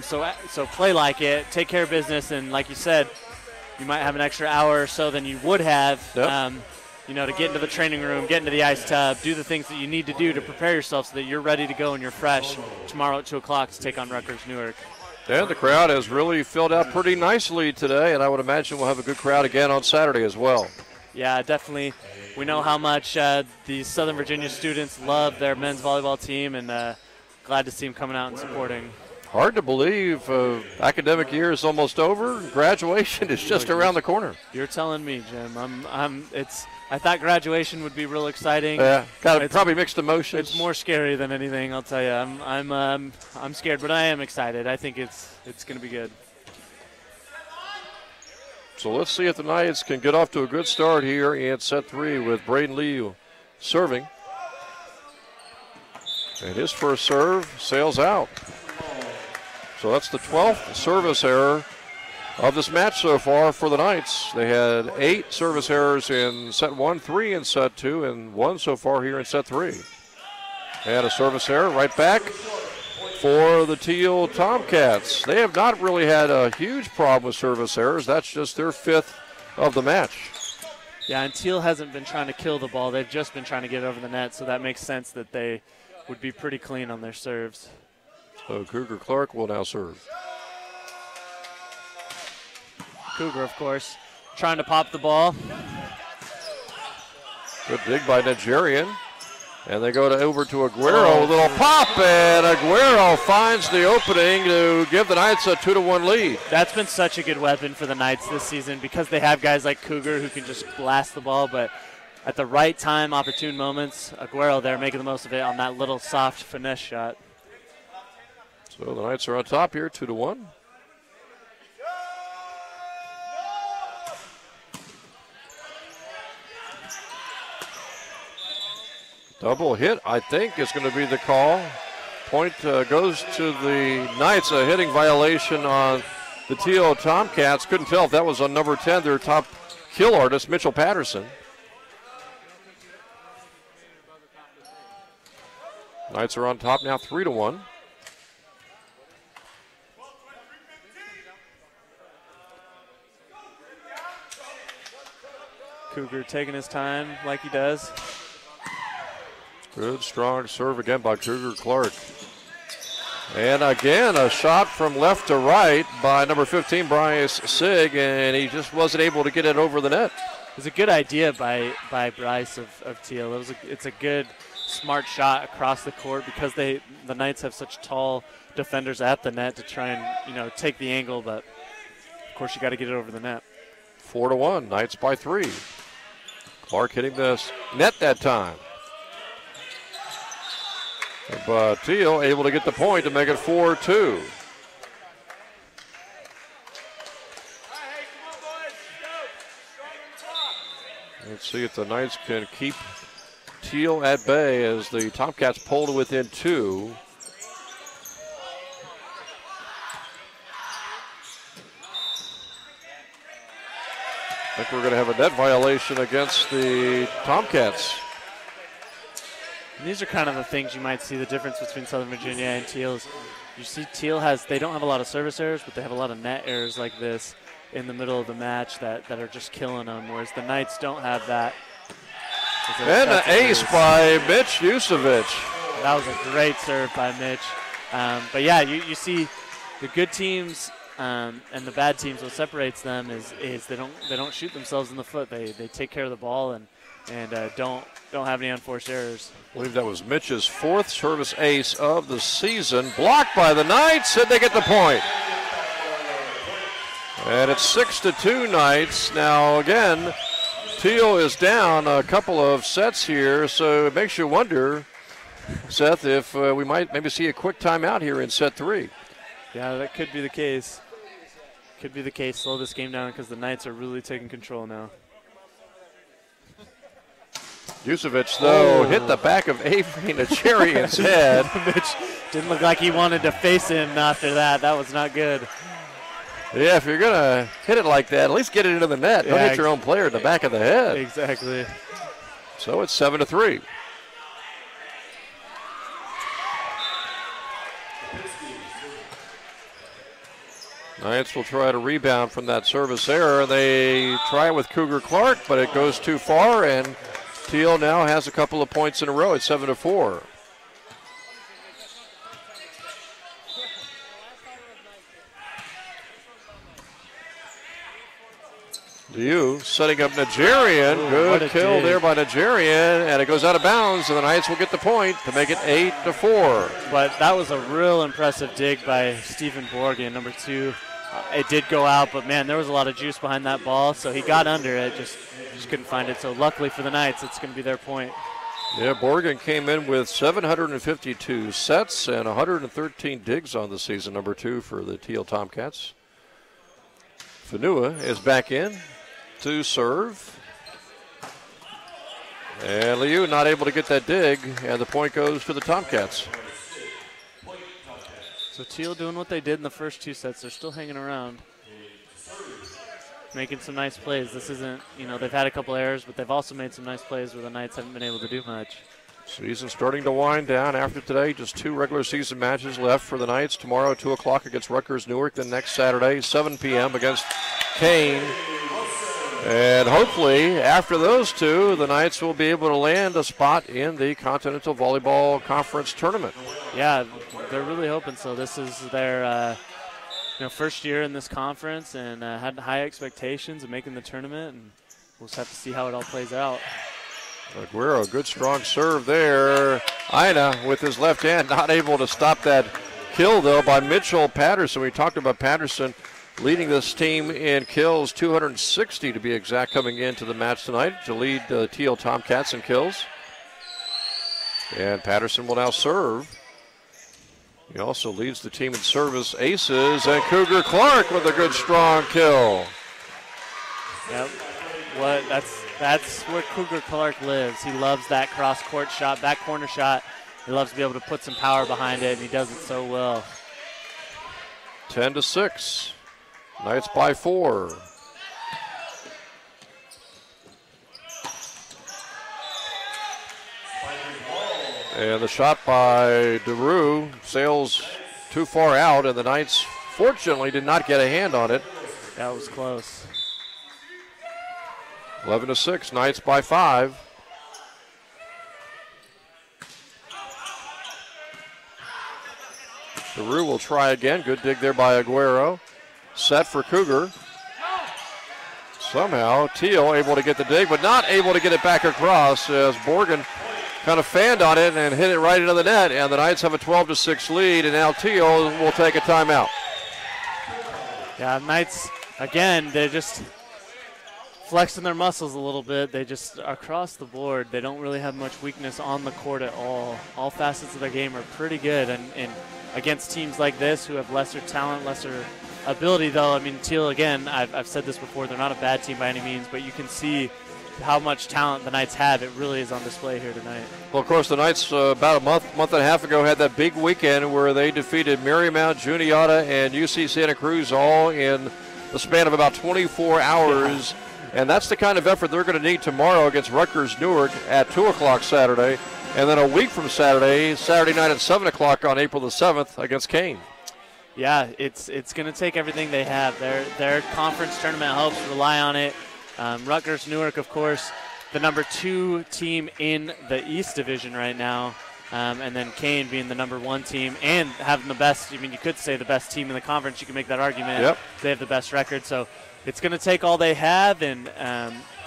So play like it, take care of business, and like you said, you might have an extra hour or so than you would have. Yep. To get into the training room, get into the ice tub, do the things that you need to do to prepare yourself so that you're ready to go and you're fresh tomorrow at 2 o'clock to take on Rutgers Newark.
Yeah, the crowd has really filled out pretty nicely today, and I would imagine we'll have a good crowd again on Saturday as well.
Yeah, definitely. We know how much these Southern Virginia students love their men's volleyball team, and glad to see them coming out and supporting.
Hard to believe academic year is almost over. Graduation is just around the corner.
You're telling me, Jim. I thought graduation would be real exciting.
Yeah, probably mixed emotions.
It's more scary than anything, I'll tell you. I'm scared, but I am excited. I think it's going to be good.
So let's see if the Knights can get off to a good start here in set 3 with Braden Lee serving. And his first serve sails out. So that's the 12th service error of this match so far for the Knights. They had 8 service errors in set 1, 3 in set 2, and 1 so far here in set 3. And a service error right back for the Thiel Tomcats. They have not really had a huge problem with service errors. That's just their 5th of the match.
Yeah, and Thiel hasn't been trying to kill the ball. They've just been trying to get over the net, so that makes sense that they would be pretty clean on their serves.
So Cougar Clark will now serve.
Cougar, of course, trying to pop the ball.
Good dig by Nigerian. And they go over to Aguero. A little pop, and Aguero finds the opening to give the Knights a 2-1 lead.
That's been such a good weapon for the Knights this season because they have guys like Cougar who can just blast the ball, but at the right time, opportune moments, Aguero there making the most of it on that little soft finesse shot.
So the Knights are on top here, 2-1. Double hit, I think, is going to be the call. Point goes to the Knights, a hitting violation on the Thiel Tomcats. Couldn't tell if that was on number 10, their top kill artist, Mitchell Patterson. Knights are on top now, 3-1.
Cougar taking his time like he does.
Good, strong serve again by Cougar Clark. And again, a shot from left to right by number 15, Bryce Sigg, and he just wasn't able to get it over the net.
It was a good idea by Bryce of Thiel. It's a good, smart shot across the court because the Knights have such tall defenders at the net to try and take the angle, but of course you got to get it over the net.
4-1, Knights by 3. Clark hitting the net that time. But Thiel able to get the point to make it 4-2. Let's see if the Knights can keep Thiel at bay as the Tomcats pull to within 2. I think we're going to have a net violation against the Tomcats.
And these are kind of the things you might see the difference between Southern Virginia and Thiel's. You see Thiel they don't have a lot of service errors, but they have a lot of net errors like this in the middle of the match that are just killing them, whereas the Knights don't have that.
And an ace by MITCH USEVITCH.
That was a great serve by MITCH. But yeah, you see the good teams and the bad teams, what separates them is they don't shoot themselves in the foot. They take care of the ball, and and don't have any unforced errors.
I believe that was Mitch's 4th service ace of the season. Blocked by the Knights, and they get the point. And it's 6-2 Knights. Now again, Thiel is down a couple of sets here, so it makes you wonder, Seth, if we might maybe see a quick timeout here in set 3.
Yeah, that could be the case. Could be the case. Slow this game down because the Knights are really taking control now.
USEVITCH, though, hit the back of Avery Najarian's head.
Mitch didn't look like he wanted to face him after that. That was not good.
Yeah, if you're going to hit it like that, at least get it into the net. Don't hit your own player in the back of the head.
Exactly.
So it's 7-3. Knights will try to rebound from that service error. They try it with Cougar Clark, but it goes too far, and Thiel now has a couple of points in a row at 7-4. Liu setting up Najarian. Good kill there by Najarian, and it goes out of bounds, and the Knights will get the point to make it 8-4.
But that was a real impressive dig by Stephen Borgen, number 2. It did go out, but man, there was a lot of juice behind that ball, so he got under it, just couldn't find it. So luckily for the Knights, it's going to be their point.
Yeah, Borgen came in with 752 sets and 113 digs on the season, number 2 for the Thiel Tomcats. Fanua is back in to serve. And Liu not able to get that dig, and the point goes to the Tomcats.
So Thiel doing what they did in the first 2 sets. They're still hanging around, making some nice plays. This isn't, they've had a couple errors, but they've also made some nice plays where the Knights haven't been able to do much.
Season starting to wind down after today. Just 2 regular season matches left for the Knights. Tomorrow, 2 o'clock against Rutgers Newark. Then next Saturday, 7 p.m. against Kane. And hopefully, after those 2, the Knights will be able to land a spot in the Continental Volleyball Conference Tournament.
Yeah, they're really hoping so. This is their first year in this conference, and had high expectations of making the tournament, and we'll just have to see how it all plays out.
Aguero, good strong serve there. AINA with his left hand, not able to stop that kill, though, by Mitchell Patterson. We talked about Patterson leading this team in kills, 260 to be exact, coming into the match tonight to lead the Thiel Tomcats in kills. And Patterson will now serve. He also leads the team in service aces, and Cougar Clark with a good strong kill.
Yep. That's where Cougar Clark lives. He loves that cross-court shot, back corner shot. He loves to be able to put some power behind it, and he does it so well.
10-6. Knights by 4. And the shot by DeRue sails too far out, and the Knights fortunately did not get a hand on it.
That was close.
11-6, Knights by 5. DeRue will try again. Good dig there by Aguero. Set for Cougar. Somehow Thiel able to get the dig, but not able to get it back across as Borgen kind of fanned on it and hit it right into the net. And the Knights have a 12-6 lead, and now Thiel will take a timeout.
Yeah, Knights, again, they're just flexing their muscles a little bit. They just, across the board, they don't really have much weakness on the court at all. All facets of their game are pretty good, and against teams like this who have lesser talent, lesser ability, though, I mean, Thiel, again, I've said this before, they're not a bad team by any means, but you can see how much talent the Knights have. It really is on display here tonight.
Well, of course, the Knights about a month and a half ago had that big weekend where they defeated Marymount, Juniata, and UC Santa Cruz all in the span of about 24 hours. Yeah. And that's the kind of effort they're going to need tomorrow against Rutgers Newark at 2 o'clock Saturday. And then a week from Saturday night at 7 o'clock on April the 7th against Kane.
Yeah, it's going to take everything they have. Their conference tournament hopes rely on it. Rutgers Newark, of course, the number 2 team in the East Division right now. and then Kane being the #1 team and having the best, I mean, you could say the best team in the conference. You can make that argument.
Yep.
They have the best record. So it's going to take all they have. And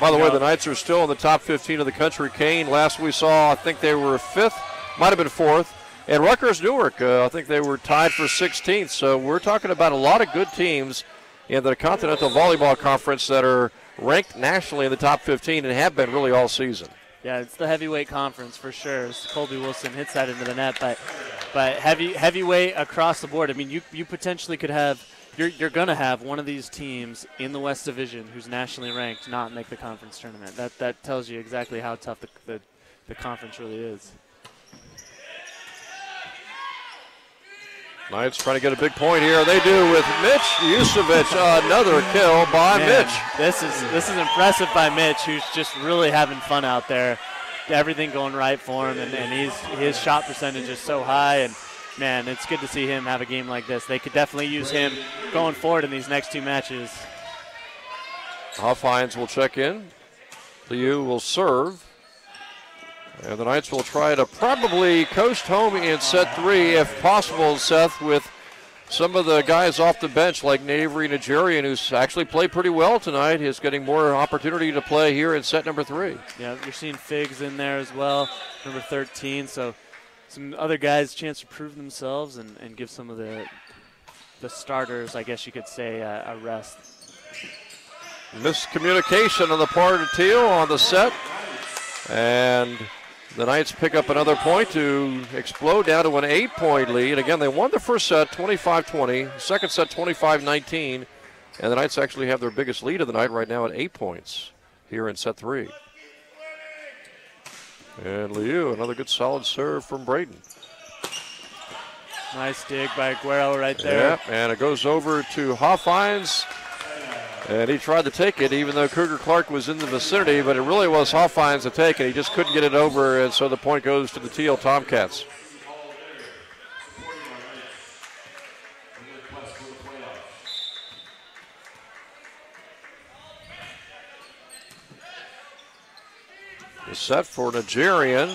by the way, the Knights are still in the top 15 of the country. Kane, last we saw, I think they were 5th, might have been 4th. And Rutgers Newark, I think they were tied for 16th. So we're talking about a lot of good teams in the Continental Volleyball Conference that are ranked nationally in the top 15 and have been really all season.
Yeah, it's the heavyweight conference for sure. Colby Wilson hits that into the net, but heavyweight across the board. I mean, you potentially could have, you're going to have one of these teams in the West Division who's nationally ranked not make the conference tournament. That tells you exactly how tough the conference really is.
Knights trying to get a big point here. They do with Mitch USEVITCH. Another kill by Mitch.
This is impressive by Mitch, who's just really having fun out there. Everything going right for him, and his shot percentage is so high. And man, it's good to see him have a game like this. They could definitely use him going forward in these next 2 matches.
Hoffines will check in. Thiel will serve. And the Knights will try to probably coast home in set 3 if possible, Seth, with some of the guys off the bench like Navery Nigerian, who's actually played pretty well tonight, is getting more opportunity to play here in set number 3.
Yeah, you're seeing Figs in there as well, number 13. So some other guys a chance to prove themselves and give some of the starters, I guess you could say, a rest.
Miscommunication on the part of Thiel on the set. And the Knights pick up another point to explode down to an 8-point lead. Again, they won the first set 25-20, second set 25-19, and the Knights actually have their biggest lead of the night right now at 8 points here in set 3. And Liu, another good solid serve from Braden.
Nice dig by Aguero right there.
Yeah, and it goes over to Hoffines. And he tried to take it, even though Cougar Clark was in the vicinity, but it really was Hoffines to take it. He just couldn't get it over, and so the point goes to the Thiel Tomcats. The set for Nigerian.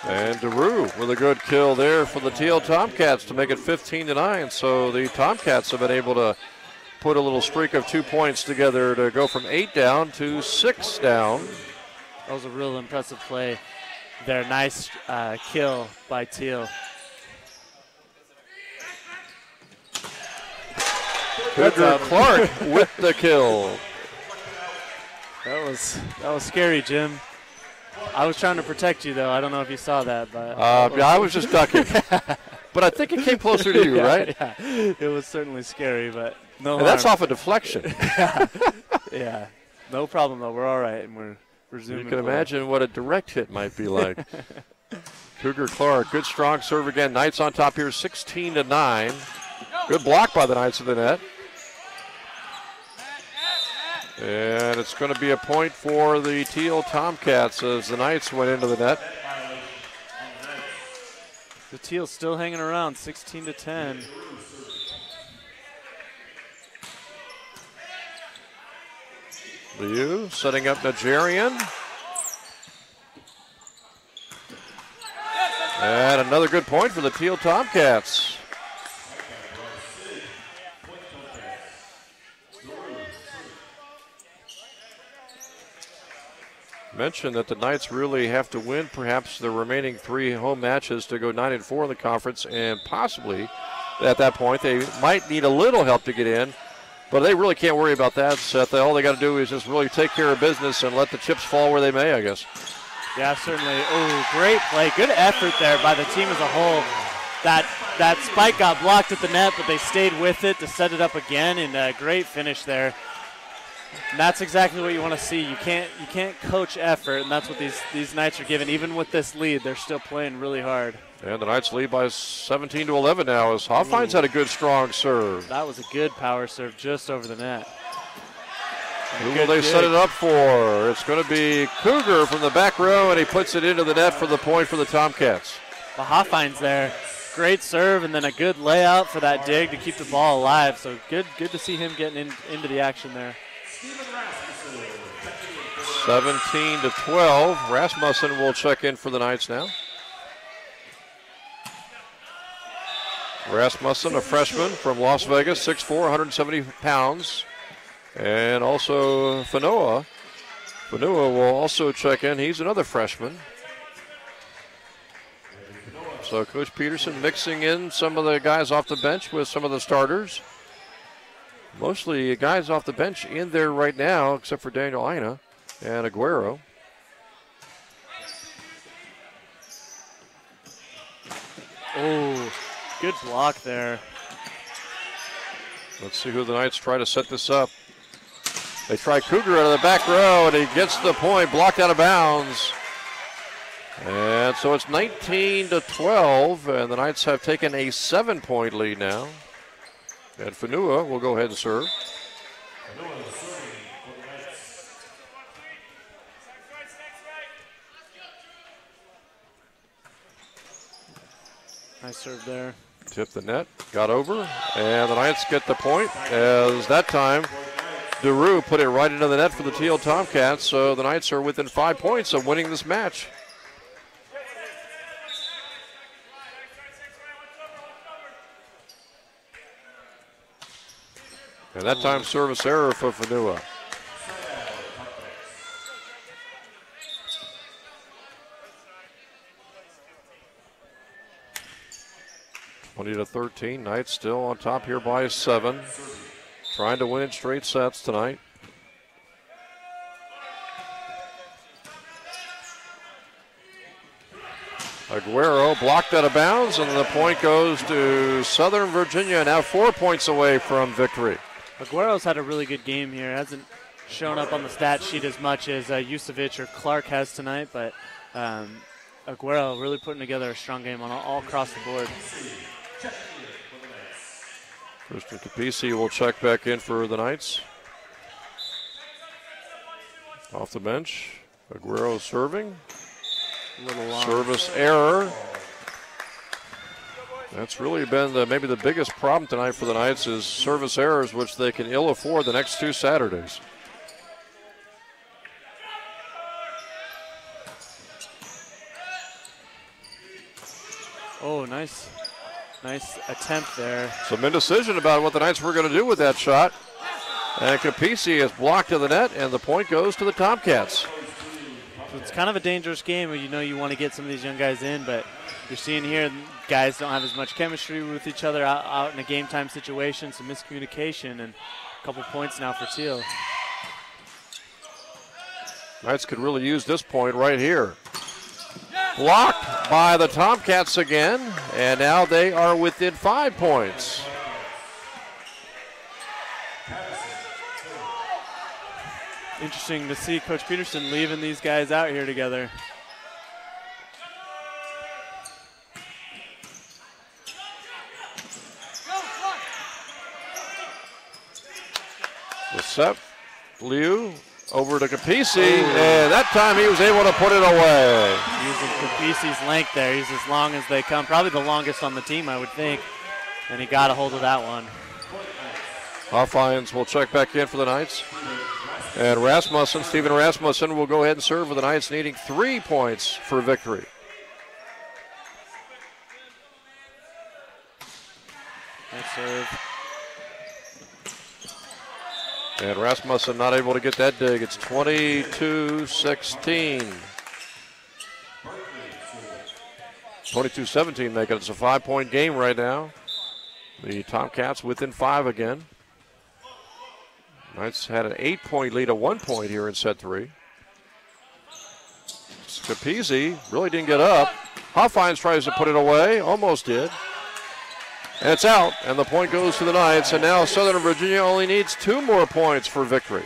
And DeRue with a good kill there for the Thiel Tomcats to make it 15-9. So the Tomcats have been able to put a little streak of 2 points together to go from 8 down to 6 down.
That was a real impressive play there. Nice kill by Thiel.
Cougar Clark with the kill.
That was scary, Jim. I was trying to protect you, though. I don't know if you saw that, but
yeah, I was just ducking. But I think it came closer to you, right?
Yeah, it was certainly scary, but no.
And that's off a deflection.
Yeah, no problem though. We're all right, and we're zooming.
You can imagine what a direct hit might be like. Cougar Clark, good strong serve again. Knights on top here, 16-9. Good block by the Knights of the net. And it's going to be a point for the Thiel Tomcats as the Knights went into the net.
The Thiel still hanging around, 16-10.
Liu setting up Nigerian. And another good point for the Thiel Tomcats. Mentioned that the Knights really have to win perhaps the remaining 3 home matches to go 9-4 in the conference, and possibly at that point they might need a little help to get in, but they really can't worry about that, Seth. All they got to do is just really take care of business and let the chips fall where they may, I guess.
Yeah, certainly. Oh, great play. Good effort there by the team as a whole. That spike got blocked at the net, but they stayed with it to set it up again, and a great finish there. And that's exactly what you want to see. You can't coach effort, and that's what these Knights are given. Even with this lead, they're still playing really hard. And
the Knights lead by 17-11 now as Hoffines had a good strong serve.
That was a good power serve just over the net.
Who will they set it up for? It's going to be Cougar from the back row, and he puts it into the net for the point for the Tomcats.
The Hoffines there. Great serve, and then a good layout for that dig to keep the ball alive. So good to see him getting into the action there.
17-12. Rasmussen will check in for the Knights now. Rasmussen, a freshman from Las Vegas, 6'4", 170 pounds. And also Fanua. Fanua will also check in. He's another freshman. So Coach Peterson mixing in some of the guys off the bench with some of the starters. Mostly guys off the bench in there right now, except for Daniel AINA and Aguero.
Oh, good block there.
Let's see who the Knights try to set this up. They try Cougar out of the back row, and he gets the point, blocked out of bounds. And so it's 19-12, and the Knights have taken a 7-point lead now. And Fanua will go ahead and serve.
Nice serve there.
Tipped the net, got over, and the Knights get the point, as that time DeRue put it right into the net for the Thiel Tomcats, so the Knights are within 5 points of winning this match. And that time service error for Fanua. to 13. Knights still on top here by 7. Trying to win in straight sets tonight. Aguero blocked out of bounds, and the point goes to Southern Virginia, now 4 points away from victory.
Aguero's had a really good game here. Hasn't shown up on the stat sheet as much as USEVITCH or Clark has tonight, but Aguero really putting together a strong game on all across the board.
Christian Capisi will check back in for the Knights. Off the bench, Aguero serving. Service error. That's really been maybe the biggest problem tonight for the Knights is service errors, which they can ill afford the next 2 Saturdays.
Oh, nice attempt there.
Some indecision about what the Knights were going to do with that shot. And Capisi is blocked to the net, and the point goes to the Tomcats.
So it's kind of a dangerous game where you want to get some of these young guys in, but you're seeing here guys don't have as much chemistry with each other out in a game time situation, some miscommunication, and a couple points now for Thiel.
Knights could really use this point right here. Blocked by the Tomcats again, and now they are within 5 points.
Interesting to see Coach Peterson leaving these guys out here together.
The set, Liu over to Capisi, and that time he was able to put it away.
Using Capisi's length there. He's as long as they come. Probably the longest on the team, I would think. And he got a hold of that one.
Hoffines will check back in for the Knights. And Stephen Rasmussen will go ahead and serve for the Knights, needing 3 points for victory.
Nice serve.
And Rasmussen not able to get that dig. It's 22-16. 22-17 make it. It's a 5-point game right now. The Tomcats within 5 again. Knights had an 8-point lead, a 1 point here in set 3. Capisi really didn't get up. Hoffines tries to put it away, almost did. And it's out, and the point goes to the Knights, and now Southern Virginia only needs 2 more points for victory.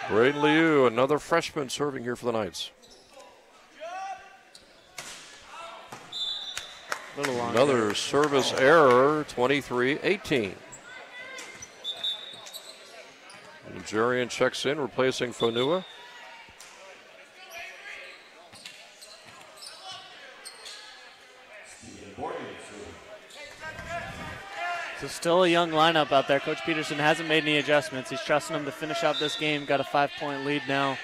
Braden Liu, another freshman serving here for the Knights. Another service error, 23-18. Jurian checks in, replacing Fanua.
So still a young lineup out there. Coach Peterson hasn't made any adjustments. He's trusting them to finish out this game. Got a 5-point lead now.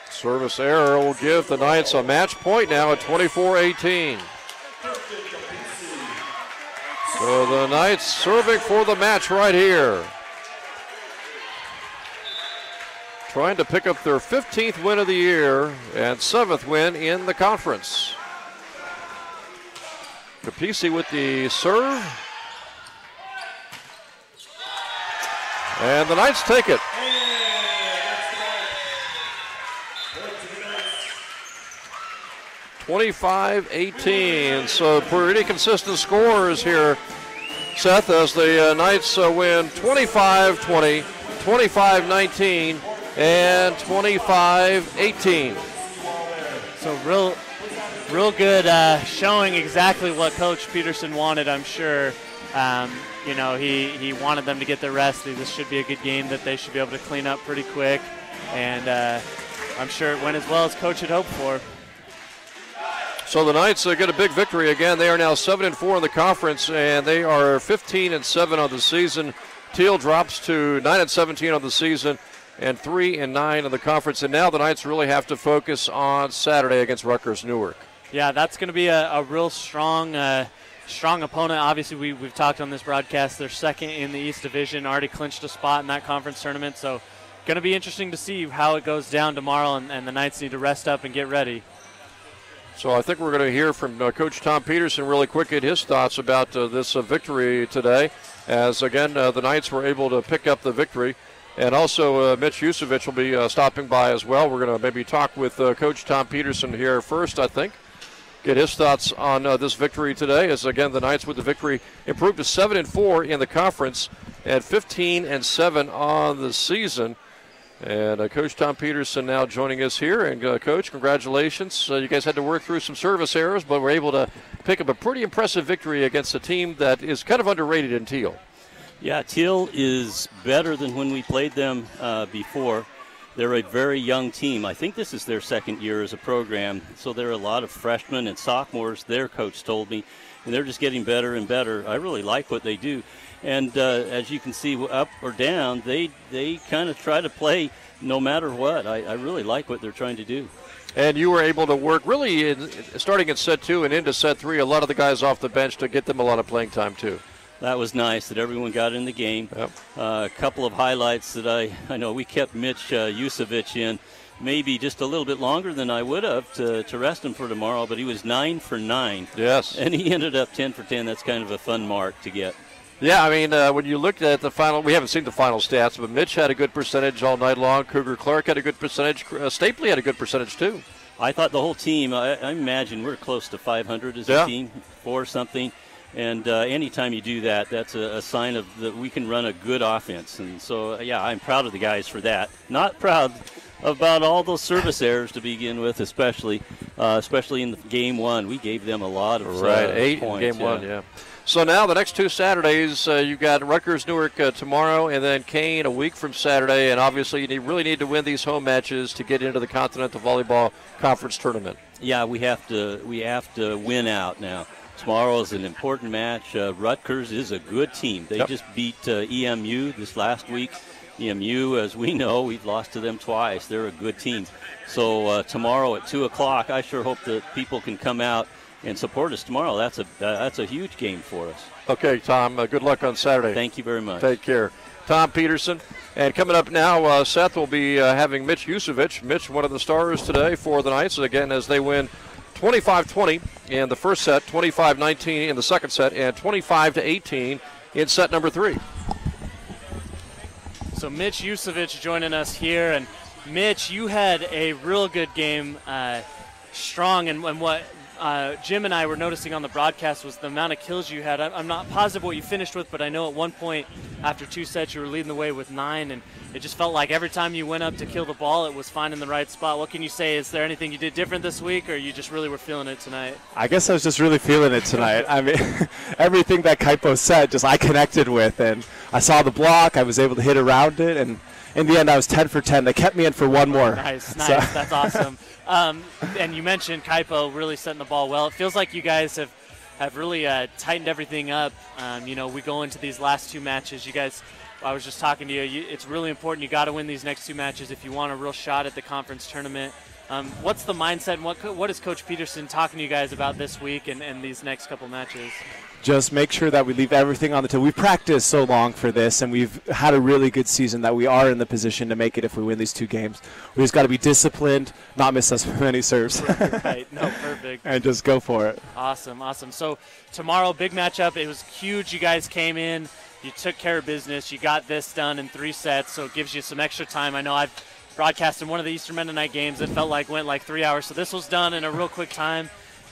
Service error will give the Knights a match point now at 24-18. So the Knights serving for the match right here. Trying to pick up their 15th win of the year and 7th win in the conference. Capisi with the serve. And the Knights take it. (25-18). So pretty consistent scores here, Seth, as the Knights win 25-20, 25-19, and 25-18.
So real good showing exactly what Coach Peterson wanted, I'm sure. You know, he wanted them to get their rest. This should be a good game that they should be able to clean up pretty quick. And I'm sure it went as well as Coach had hoped for.
So the Knights get a big victory again. They are now 7-4 in the conference, and they are 15-7 on the season. Thiel drops to 9-17 on the season and 3-9 in the conference. And now the Knights really have to focus on Saturday against Rutgers Newark.
Yeah, that's going to be a real strong opponent. Obviously, we've talked on this broadcast. They're second in the East Division, already clinched a spot in that conference tournament. So going to be interesting to see how it goes down tomorrow, and the Knights need to rest up and get ready.
So I think we're going to hear from Coach Tom Peterson really quick at his thoughts about this victory today, as, again, the Knights were able to pick up the victory. And also Mitch USEVITCH will be stopping by as well. We're going to maybe talk with Coach Tom Peterson here first, I think. Get his thoughts on this victory today, as, again, the Knights with the victory improved to 7-4 in the conference and 15-7 on the season. And Coach Tom Peterson now joining us here. And, Coach, congratulations. You guys had to work through some service errors, but were able to pick up a pretty impressive victory against a team that is kind of underrated in Thiel.
Yeah, Thiel is better than when we played them before. They're a very young team. I think this is their second year as a program, so there are a lot of freshmen and sophomores, their coach told me, and they're just getting better and better. I really like what they do. And as you can see, up or down, they kind of try to play no matter what. I really like what they're trying to do.
And you were able to work really starting in set 2 and into set 3, a lot of the guys off the bench to get them a lot of playing time too.
That was nice that everyone got in the game.
Yep.
A couple of highlights that I know we kept Mitch USEVITCH in maybe just a little bit longer than I would have to rest him for tomorrow, but he was 9 for 9.
Yes.
And he ended up 10 for 10. That's kind of a fun mark to get.
Yeah, I mean, when you looked at the final, we haven't seen the final stats, but Mitch had a good percentage all night long. Cougar Clark had a good percentage. Stapley had a good percentage too.
I thought the whole team, I imagine we're close to 500 as a team, 4 something. And anytime you do that, that's a sign of that we can run a good offense. And so, yeah, I'm proud of the guys for that. Not proud about all those service errors to begin with, especially in the game 1. We gave them a lot of
8
points.
In game 1, yeah. So now the next 2 Saturdays, you've got Rutgers Newark tomorrow, and then Kane a week from Saturday. And obviously, you really need to win these home matches to get into the Continental Volleyball Conference Tournament.
Yeah, we have to win out now. Tomorrow is an important match. Rutgers is a good team. They just beat EMU this last week. EMU, as we know, we've lost to them twice. They're a good team. So tomorrow at 2 o'clock, I sure hope that people can come out and support us tomorrow. That's a huge game for us.
Okay, Tom, good luck on Saturday.
Thank you very much.
Take care. Tom Peterson. And coming up now, Seth will be having Mitch USEVITCH. Mitch, one of the stars today for the Knights, again, as they win 25-20 in the first set, 25-19 in the second set, and 25-18 in set number 3.
So Mitch USEVITCH joining us here. And Mitch, you had a real good game, strong, and what Jim and I were noticing on the broadcast was the amount of kills you had. I'm not positive what you finished with, but I know at one point after 2 sets you were leading the way with 9, and it just felt like every time you went up to kill the ball, it was finding the right spot. What can you say? Is there anything you did different this week, or you just really were feeling it tonight?
I guess I was just really feeling it tonight. I mean, everything that KAIPO said, just I connected with, and I saw the block. I was able to hit around it, and in the end, I was 10 for 10. They kept me in for one more.
Nice.
So.
That's awesome. And you mentioned KAIPO really setting the ball well. It feels like you guys have have really tightened everything up. You know, we go into these last 2 matches. You guys, I was just talking to you. It's really important. You got to win these next 2 matches if you want a real shot at the conference tournament. What's the mindset, and what is Coach Peterson talking to you guys about this week and these next couple matches?
Just make sure that we leave everything on the table. We've practiced so long for this, and we've had a really good season that we are in the position to make it if we win these 2 games. We just got to be disciplined, not miss as many serves.
Right, no, perfect.
And just go for it.
Awesome, awesome. So tomorrow, big matchup. It was huge. You guys came in. You took care of business. You got this done in 3 sets, so it gives you some extra time. I know I've broadcasted one of the Eastern Mennonite games that felt like went like 3 hours, so this was done in a real quick time.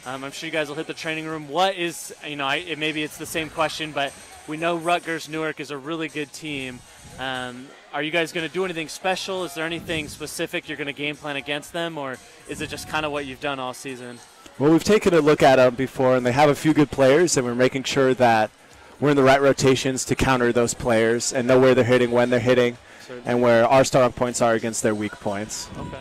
I'm sure you guys will hit the training room. What is, you know, maybe it's the same question, but we know Rutgers Newark is a really good team. Are you guys going to do anything special? Is there anything specific you're going to game plan against them, or is it just kind of what you've done all season?
Well, we've taken a look at them before, and they have a few good players, and we're making sure that we're in the right rotations to counter those players and know where they're hitting, when they're hitting, and where our strong points are against their weak points.
Okay.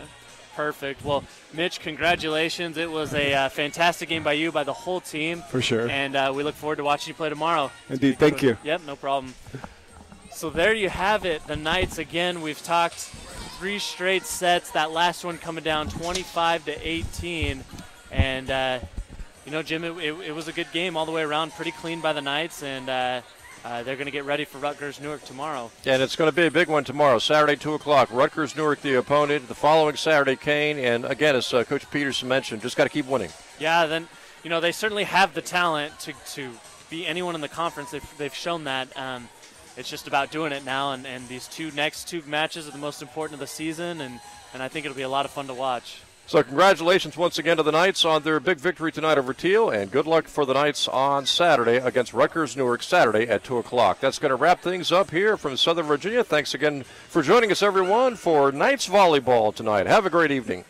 Perfect. Well, Mitch, congratulations. It was a fantastic game by you, by the whole team.
For sure.
And we look forward to watching you play tomorrow.
Indeed. Thank you.
Yep, no problem. So there you have it. The Knights, again, we've talked 3 straight sets. That last one coming down 25-18. And, you know, Jim, it was a good game all the way around. Pretty clean by the Knights. And they're going to get ready for Rutgers Newark tomorrow.
And it's going to be a big one tomorrow, Saturday, 2 o'clock. Rutgers Newark, the opponent. The following Saturday, Kane. And again, as Coach Peterson mentioned, just got to keep winning.
Yeah, then, you know, they certainly have the talent to beat anyone in the conference. They've shown that. It's just about doing it now. And these next two matches are the most important of the season. And I think it'll be a lot of fun to watch.
So congratulations once again to the Knights on their big victory tonight over Thiel, and good luck for the Knights on Saturday against Rutgers Newark, Saturday at 2 o'clock. That's going to wrap things up here from Southern Virginia. Thanks again for joining us, everyone, for Knights Volleyball tonight. Have a great evening.